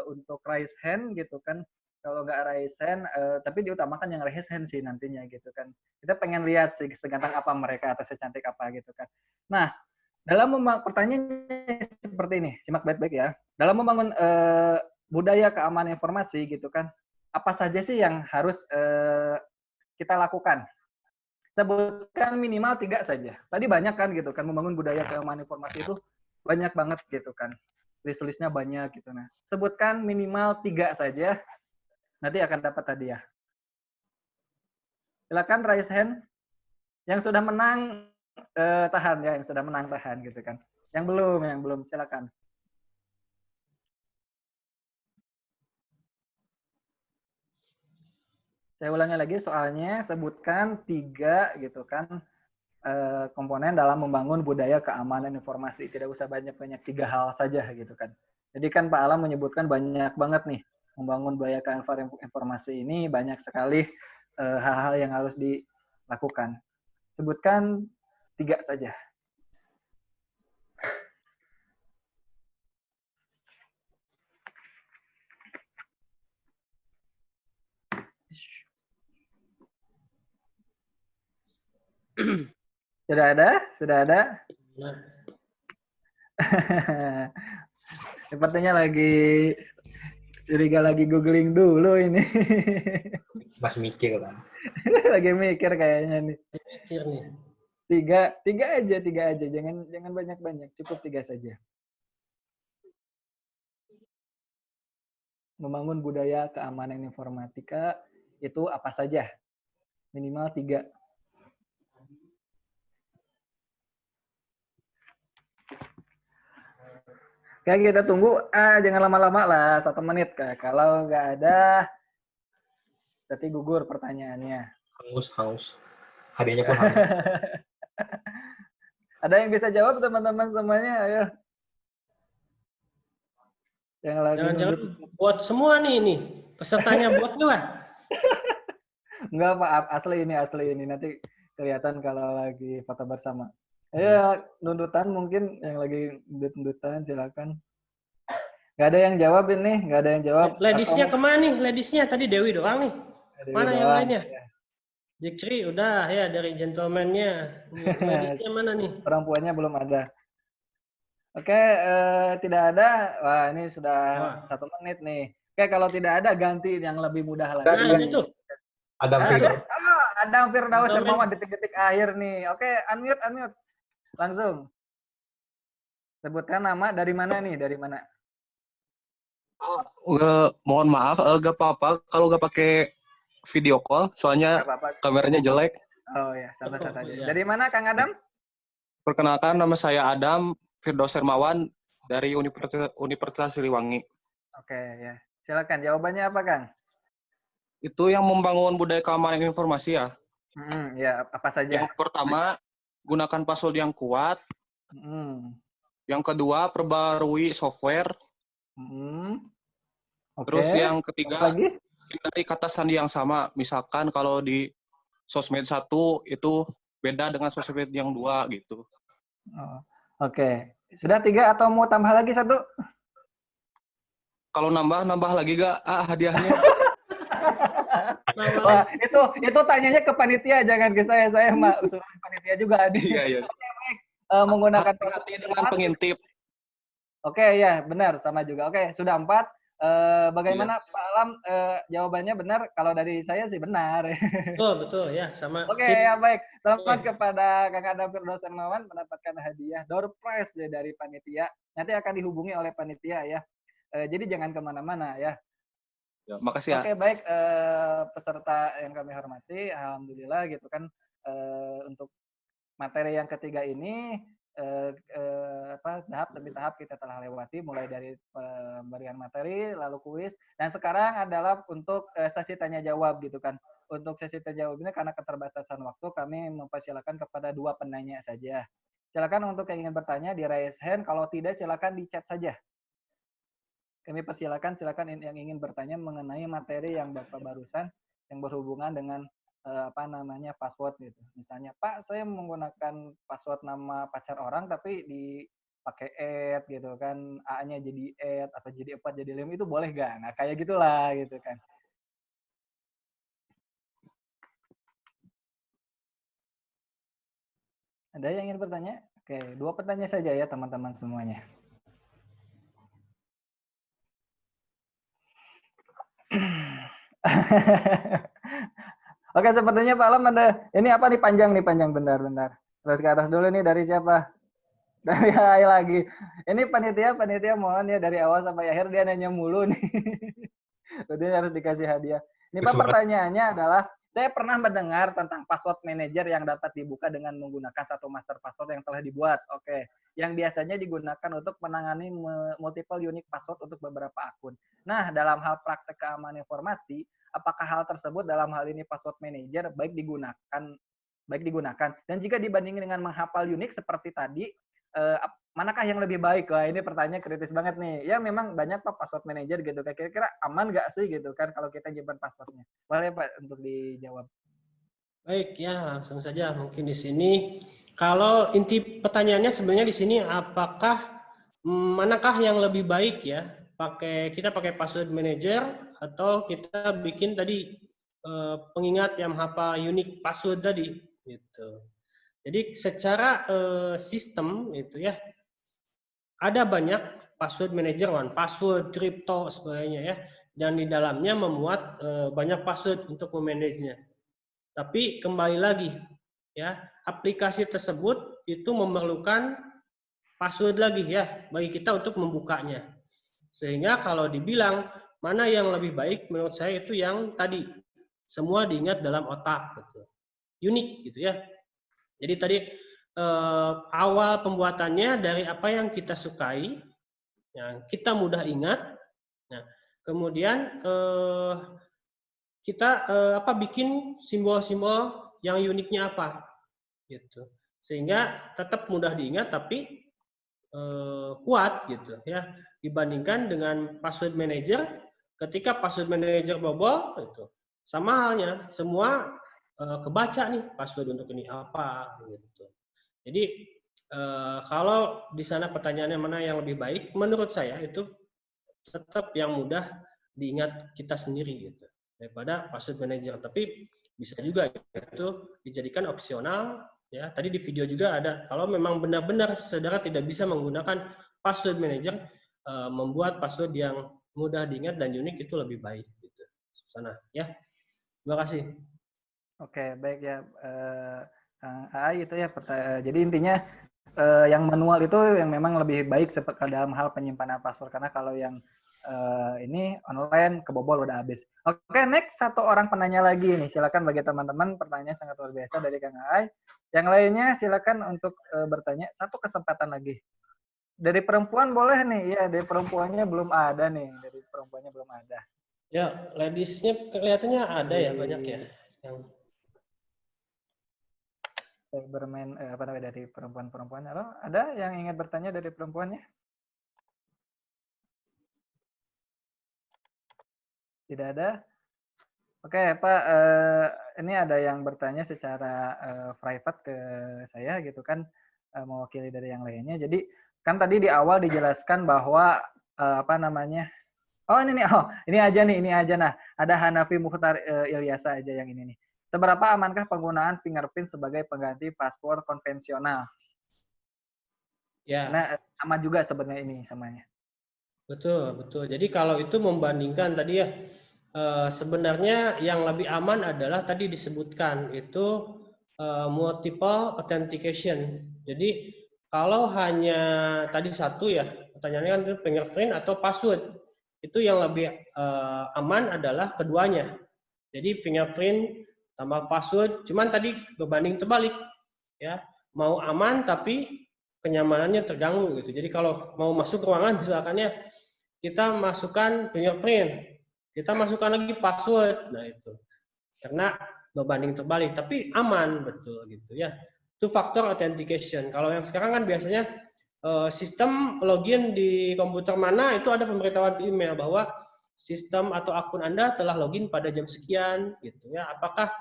untuk raise hand gitu kan. Kalau nggak raise hand, tapi diutamakan yang raise hand sih nantinya gitu kan. Kita pengen lihat sih seganteng apa mereka atau secantik apa gitu kan. Nah, dalam pertanyaannya seperti ini, simak baik-baik ya. Dalam membangun budaya keamanan informasi gitu kan, apa saja sih yang harus kita lakukan? Sebutkan minimal 3 saja. Tadi banyak kan gitu kan, membangun budaya keamanan informasi itu banyak banget gitu kan. List-listnya banyak gitu. Nah, sebutkan minimal 3 saja, nanti akan dapat hadiah. Silakan raise hand. Yang sudah menang tahan ya, yang sudah menang tahan gitu kan. Yang belum silakan. Saya ulangi lagi soalnya, sebutkan 3 gitu kan komponen dalam membangun budaya keamanan informasi. Tidak usah banyak-banyak, 3 hal saja gitu kan. Jadi kan Pak Alam menyebutkan banyak banget nih, membangun budaya keamanan informasi ini banyak sekali hal-hal yang harus dilakukan. Sebutkan 3 saja. Sudah ada? Sepertinya lagi googling dulu ini. Masih mikir kan. Lagi mikir kayaknya nih. Mikir nih. 3 aja. Jangan banyak-banyak. Cukup 3 saja. Membangun budaya keamanan informatika itu apa saja? Minimal 3. Oke, kita tunggu. Jangan lama-lama lah, 1 menit. Kalau nggak ada, berarti gugur pertanyaannya. Hangus. Hadiahnya pun hangus. Ada yang bisa jawab teman-teman semuanya? Ayo. Yang lagi Jangan-jangan buat semua nih. Pesertanya buat nggak? Enggak Pak, asli ini. Nanti kelihatan kalau lagi foto bersama. Ya, nundutan mungkin yang lagi nundutan silakan. Nggak ada yang jawab ini, nggak ada yang jawab. Ladiesnya kemana nih? Ladiesnya tadi Dewi doang nih. Mana yang lainnya? Ya. Jikri udah ya dari gentleman-nya. Ladiesnya mana nih? Perempuannya belum ada. Oke, tidak ada. Wah, ini sudah 1 menit nih. Oke, kalau tidak ada ganti yang lebih mudah lagi. Nah, itu. Adam Firdaus. Adam Firdaus Hermawan detik-detik akhir nih. Oke, unmute. Langsung. Sebutkan nama dari mana nih? Dari mana? Mohon maaf, gak apa-apa kalau gak pakai video call, soalnya Nggak apa-apa. kameranya jelek. Oh ya, santai-santai aja. Iya. Dari mana Kang Adam? Perkenalkan, nama saya Adam Firdaus Hermawan dari Universitas Siliwangi. Oke, ya. Silakan jawabannya apa, Kang? Itu yang membangun budaya keamanan informasi ya. Ya, apa saja? Yang pertama, gunakan password yang kuat. Yang kedua, perbarui software. Oke. Terus yang Apa ketiga, lagi? hindari kata sandi yang sama. Misalkan kalau di sosmed 1 itu beda dengan sosmed yang 2 gitu. Oh, oke. Sudah 3 atau mau tambah lagi 1? Kalau nambah lagi gak hadiahnya? Wah, itu tanyanya ke panitia, jangan ke saya. Saya mah usulan panitia juga. Iya. Oke, baik. Menggunakan hati-hati dengan pengintip. Oke, ya, benar, sama juga. Oke, sudah 4. Bagaimana Pak Alam? Jawabannya benar. Kalau dari saya sih benar. Betul ya, sama. Oke, ya baik. Selamat kepada Kang Adam Firdaus Hermawan mendapatkan hadiah door prize dari panitia. Nanti akan dihubungi oleh panitia ya. Jadi jangan kemana-mana ya. Ya, makasih ya. Oke, baik. Peserta yang kami hormati, alhamdulillah gitu kan, untuk materi yang ketiga ini tahap demi tahap kita telah lewati, mulai dari pemberian materi, lalu kuis, dan sekarang adalah untuk sesi tanya jawab gitu kan. Untuk sesi tanya jawab ini karena keterbatasan waktu, kami mempersilakan kepada 2 penanya saja. Silakan untuk yang ingin bertanya di raise hand, kalau tidak silakan di chat saja. Kami persilakan, silakan yang ingin bertanya mengenai materi yang Bapak barusan yang berhubungan dengan password gitu. Misalnya, Pak, saya menggunakan password nama pacar orang tapi dipakai gitu kan, A-nya jadi atau jadi 4 jadi 5, itu boleh nggak? Nah, kayak gitulah gitu kan. Ada yang ingin bertanya? Oke, 2 pertanyaan saja ya teman-teman semuanya. Oke, sepertinya Pak Alam ada. Ini apa nih, panjang bentar. Terus ke atas dulu nih, dari siapa? Dari Hai lagi. Ini panitia mohon ya, dari awal sampai akhir dia nanya mulu nih. Jadi harus dikasih hadiah. Ini Pak, pertanyaannya adalah, saya pernah mendengar tentang password manager yang dapat dibuka dengan menggunakan satu master password yang telah dibuat. Oke. Yang biasanya digunakan untuk menangani multiple unique password untuk beberapa akun. Nah, dalam hal praktek keamanan informasi, apakah hal tersebut dalam hal ini password manager baik digunakan dan jika dibandingin dengan menghafal unik seperti tadi, manakah yang lebih baik? Wah, ini pertanyaan kritis banget nih. Ya memang banyak Pak password manager gitu. Kira-kira aman nggak sih gitu kan kalau kita nyimpan passwordnya? Boleh Pak untuk dijawab. Baik ya, langsung saja mungkin di sini. Kalau inti pertanyaannya sebenarnya di sini apakah manakah yang lebih baik ya? Kita pakai password manager atau kita bikin tadi pengingat yang hafal unique password tadi gitu. Jadi secara sistem itu ya, ada banyak password manager, one password, crypto sebagainya ya, dan di dalamnya memuat banyak password untuk memanagenya. Tapi kembali lagi ya, aplikasi tersebut itu memerlukan password lagi ya bagi kita untuk membukanya. Sehingga kalau dibilang mana yang lebih baik, menurut saya itu yang tadi semua diingat dalam otak gitu. Unik gitu ya. Jadi tadi awal pembuatannya dari apa yang kita sukai, yang kita mudah ingat. Nah, kemudian kita bikin simbol-simbol yang uniknya apa, gitu. Sehingga tetap mudah diingat tapi kuat gitu ya. Dibandingkan dengan password manager, ketika password manager bobol, itu sama halnya semua kebaca nih password untuk ini apa gitu. Jadi kalau di sana pertanyaannya mana yang lebih baik, menurut saya itu tetap yang mudah diingat kita sendiri gitu daripada password manager. Tapi bisa juga itu dijadikan opsional ya. Tadi di video juga ada, kalau memang benar-benar saudara tidak bisa menggunakan password manager, membuat password yang mudah diingat dan unik itu lebih baik gitu. Sana ya. Terima kasih. Oke, baik ya, AI itu ya. Jadi intinya yang manual itu yang memang lebih baik dalam hal penyimpanan password, karena kalau yang ini online kebobol udah habis. Oke, next satu orang penanya lagi nih. Silakan bagi teman-teman, pertanyaan sangat luar biasa dari Kang Ai. Yang lainnya silakan untuk bertanya. Satu kesempatan lagi. Dari perempuan boleh nih, ya dari perempuannya belum ada nih, dari perempuannya belum ada. Ya, ladies-nya kelihatannya ada ya, banyak ya. Yang bermain apa namanya dari perempuan-perempuan. Halo, ada yang ingin bertanya dari perempuannya? Tidak ada. Oke, Pak, ini ada yang bertanya secara private ke saya gitu kan, mewakili dari yang lainnya. Jadi kan tadi di awal dijelaskan bahwa apa namanya? Oh ini nih, oh ini aja. Nah, ada Hanafi Mukhtar Ilyasa aja yang ini nih. Seberapa amankah penggunaan fingerprint sebagai pengganti paspor konvensional? ya, Karena sama juga sebenarnya ini samanya. betul, betul. Jadi kalau itu membandingkan tadi ya, sebenarnya yang lebih aman adalah tadi disebutkan itu multiple authentication. Jadi kalau hanya tadi satu ya, pertanyaannya kan itu fingerprint atau password. Itu yang lebih aman adalah keduanya. Jadi fingerprint tambah password, cuman tadi berbanding terbalik ya. Mau aman tapi kenyamanannya terganggu gitu. Jadi kalau mau masuk ruangan misalkan ya, kita masukkan fingerprint, kita masukkan lagi password. Nah, itu. Karena berbanding terbalik, tapi aman betul gitu ya. Itu faktor authentication. Kalau yang sekarang kan biasanya sistem login di komputer mana itu ada pemberitahuan di email bahwa sistem atau akun Anda telah login pada jam sekian gitu ya. Apakah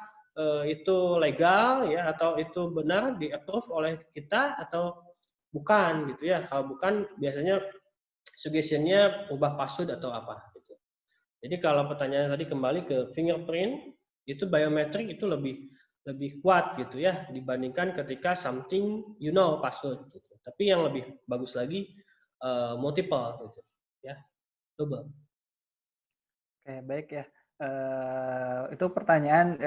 itu legal ya atau itu benar di-approve oleh kita atau bukan gitu ya. Kalau bukan biasanya suggestion-nya ubah password atau apa gitu. Jadi kalau pertanyaan tadi kembali ke fingerprint, itu biometrik itu lebih kuat gitu ya dibandingkan ketika something you know password gitu. Tapi yang lebih bagus lagi multiple gitu ya, double. Oke, baik ya. Itu pertanyaan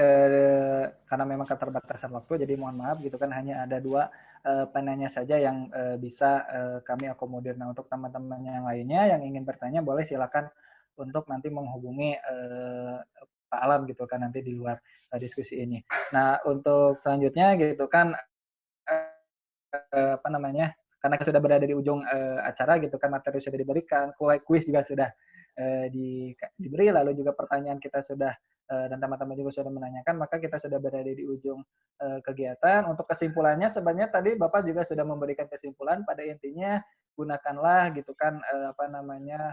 karena memang keterbatasan waktu, jadi mohon maaf gitu kan, hanya ada 2 penanya saja yang bisa kami akomodir. Nah, untuk teman-teman yang lainnya yang ingin bertanya boleh silakan untuk nanti menghubungi Pak Alam gitu kan nanti di luar diskusi ini. Nah, untuk selanjutnya gitu kan apa namanya? Karena kita sudah berada di ujung acara gitu kan, materi sudah diberikan, kuis juga sudah diberi, lalu juga pertanyaan kita sudah dan teman-teman juga sudah menanyakan, maka kita sudah berada di ujung kegiatan. Untuk kesimpulannya sebenarnya tadi Bapak juga sudah memberikan kesimpulan, pada intinya gunakanlah gitu kan apa namanya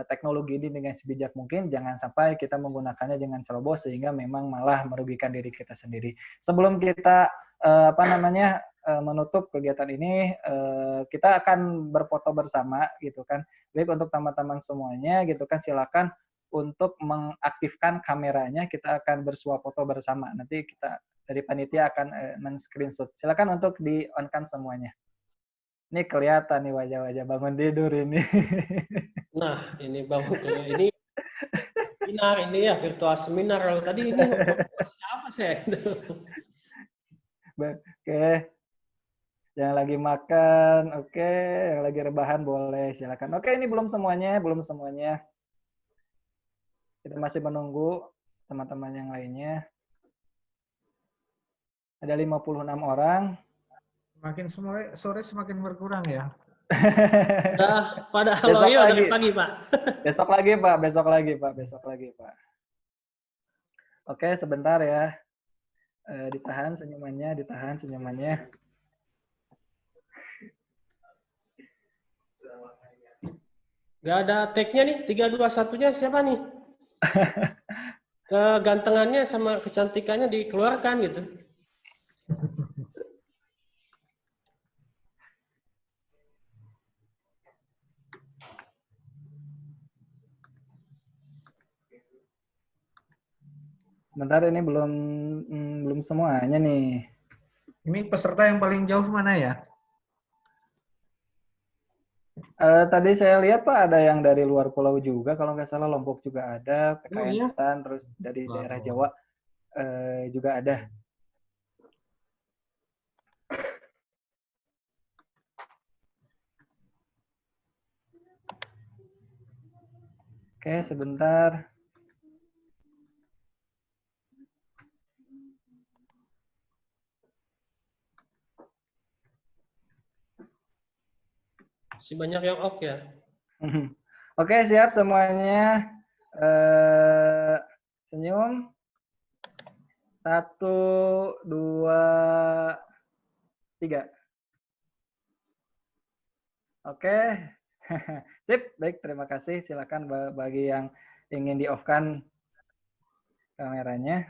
teknologi ini dengan sebijak mungkin, jangan sampai kita menggunakannya dengan ceroboh sehingga memang malah merugikan diri kita sendiri. Sebelum kita apa namanya menutup kegiatan ini, kita akan berfoto bersama gitu kan. Baik untuk teman-teman semuanya gitu kan, silakan untuk mengaktifkan kameranya, kita akan bersuah foto bersama. Nanti kita dari panitia akan men-screenshot. Silakan untuk di-on-kan semuanya. Ini kelihatan nih wajah-wajah bangun tidur ini. Nah, ini Bang ini seminar ini ya, virtual seminar. Kalau tadi ini masih apa saya? Oke. Yang lagi makan, oke. Yang lagi rebahan boleh, silakan. Oke, ini belum semuanya. Kita masih menunggu teman-teman yang lainnya. Ada 56 orang. Makin sore semakin berkurang ya. Pada loyo dari pagi, Pak. Besok lagi, Pak. Oke, sebentar ya. Ditahan senyumannya. Gak ada tag-nya nih, 3, 2, 1-nya siapa nih? Kegantengannya sama kecantikannya dikeluarkan gitu. Bentar, ini belum semuanya nih. Ini peserta yang paling jauh mana ya? Tadi saya lihat Pak ada yang dari luar pulau juga, kalau nggak salah Lombok juga ada, PKN, terus dari daerah Jawa juga ada. Oke, sebentar. Si banyak yang off ya. Oke, siap semuanya. Senyum. 1, 2, 3. Oke. Sip, baik, terima kasih. Silakan bagi yang ingin di-off-kan kameranya.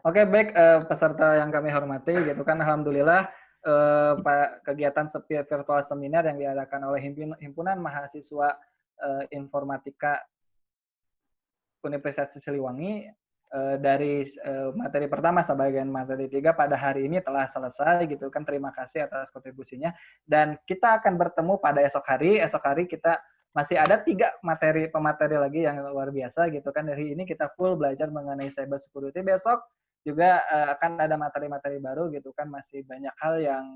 Oke, baik, peserta yang kami hormati, gitu kan, alhamdulillah kegiatan virtual seminar yang diadakan oleh Himpunan Mahasiswa Informatika Universitas Siliwangi dari materi pertama sebagian materi 3 pada hari ini telah selesai, gitu kan. Terima kasih atas kontribusinya, dan kita akan bertemu pada esok hari. Esok hari kita masih ada 3 pemateri lagi yang luar biasa, gitu kan. Dari ini kita full belajar mengenai cyber security. Besok juga akan ada materi-materi baru, gitu kan. Masih banyak hal yang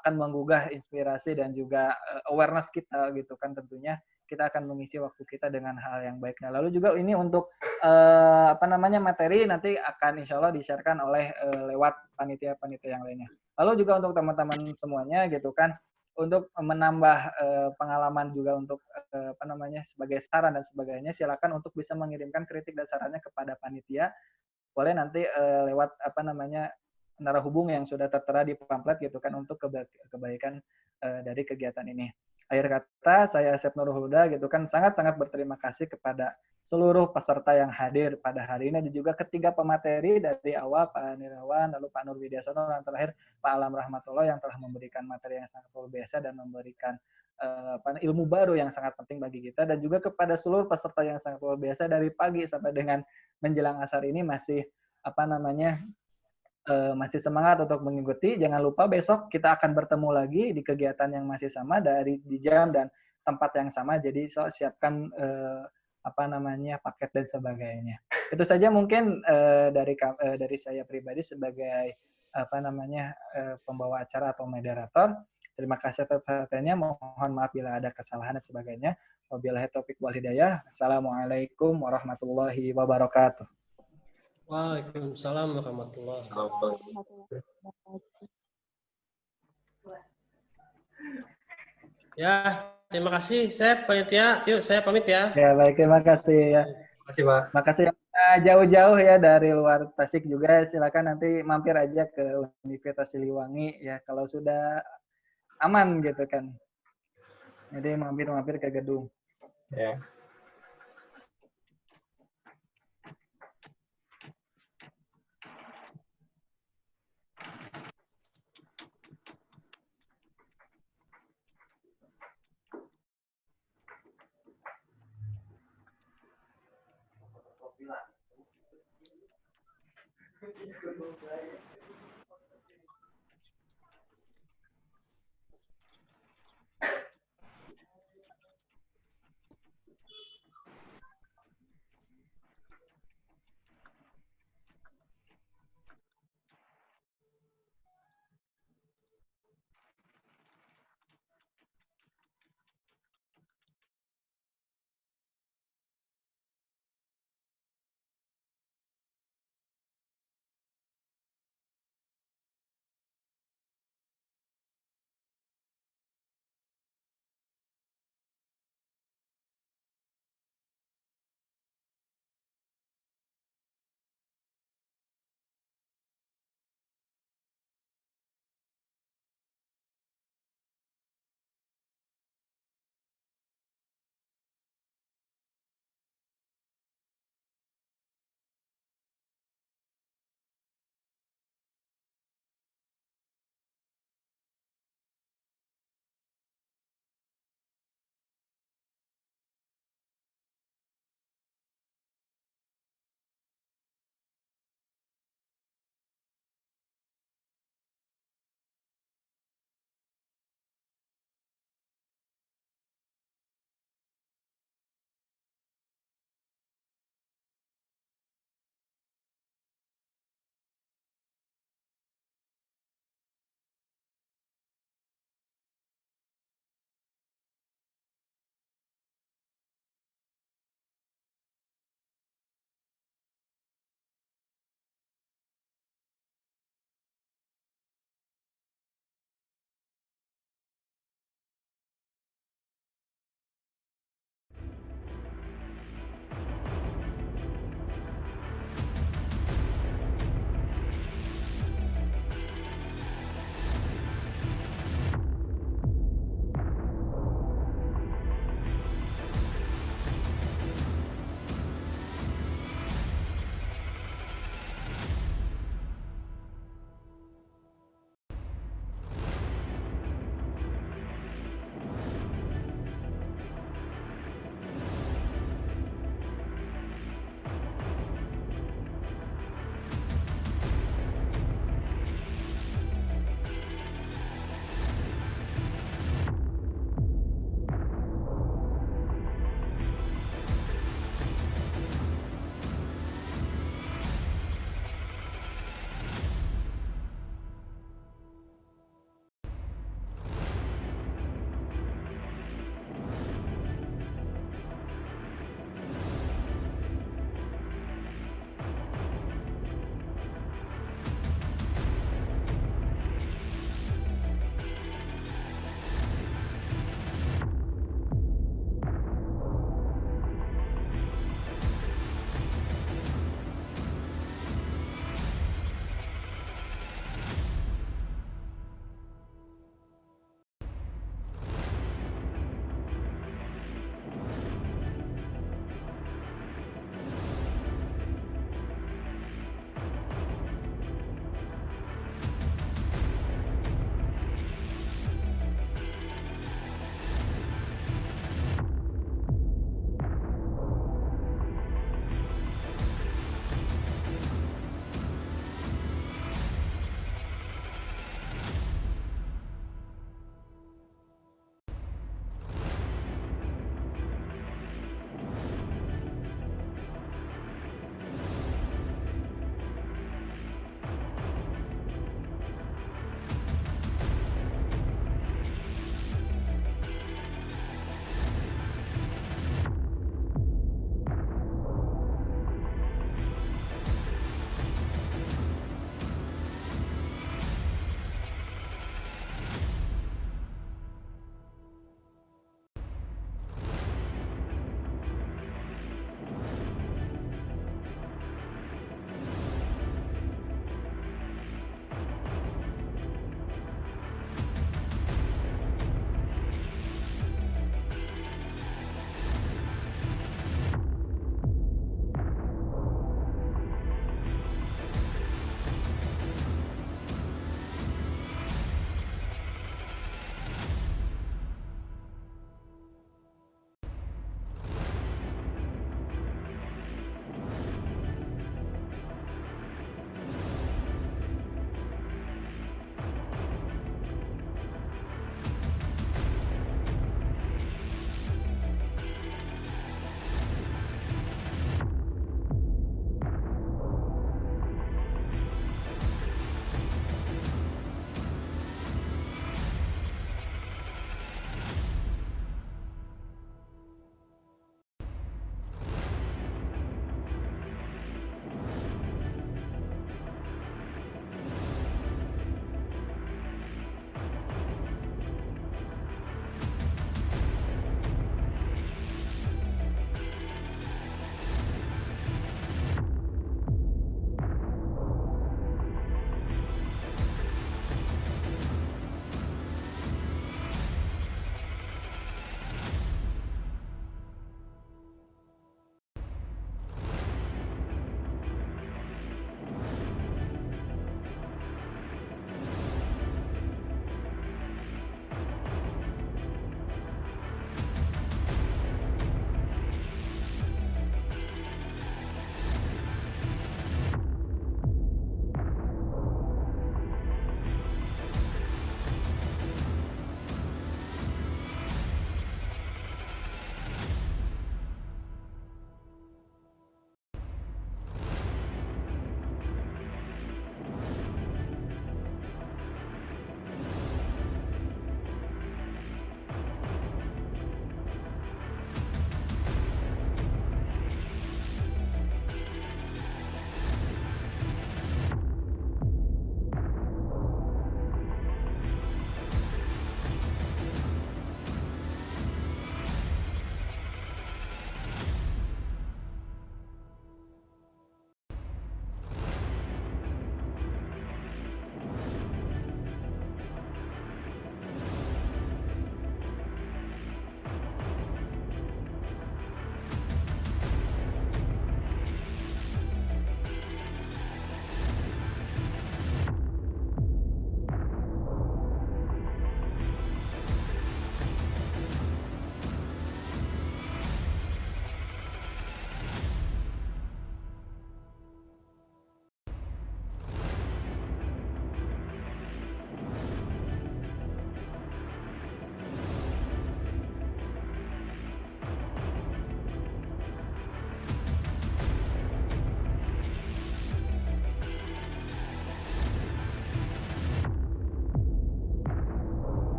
akan menggugah inspirasi dan juga awareness kita, gitu kan. Tentunya kita akan mengisi waktu kita dengan hal yang baik. Nah, lalu juga ini untuk materi nanti akan insya Allah di-sharekan oleh lewat panitia-panitia yang lainnya. Lalu juga untuk teman-teman semuanya, gitu kan, untuk menambah pengalaman juga untuk sebagai saran dan sebagainya, silakan untuk bisa mengirimkan kritik dan sarannya kepada panitia. Boleh nanti lewat menara hubung yang sudah tertera di pamflet, gitu kan, untuk kebaikan dari kegiatan ini. Akhir kata, saya Asep Nurul Huda, gitu kan, sangat-sangat berterima kasih kepada seluruh peserta yang hadir pada hari ini, dan juga ketiga pemateri dari awal, Pak Nirawan, lalu Pak Nur Widyasono, dan terakhir Pak Alam Rahmatullah yang telah memberikan materi yang sangat luar biasa dan memberikan ilmu baru yang sangat penting bagi kita, dan juga kepada seluruh peserta yang sangat luar biasa dari pagi sampai dengan menjelang asar ini masih masih semangat untuk mengikuti. Jangan lupa besok kita akan bertemu lagi di kegiatan yang masih sama di jam dan tempat yang sama. Jadi siapkan paket dan sebagainya. Itu saja mungkin dari saya pribadi sebagai pembawa acara atau moderator. Terima kasih atas perhatiannya. Mohon maaf bila ada kesalahan dan sebagainya. Wabillahi taufiq wal hidayah. Assalamualaikum warahmatullahi wabarakatuh. Waalaikumsalam warahmatullahi wabarakatuh. Ya, terima kasih, Chef, panitia. Yuk, saya pamit ya. Ya, baik, terima kasih ya. Terima kasih, Pak. Makasih yang jauh-jauh ya dari luar Tasik juga. Silakan nanti mampir aja ke Universitas Siliwangi ya kalau sudah aman, gitu kan. Jadi mampir ke gedung. Ya. Kopi lah.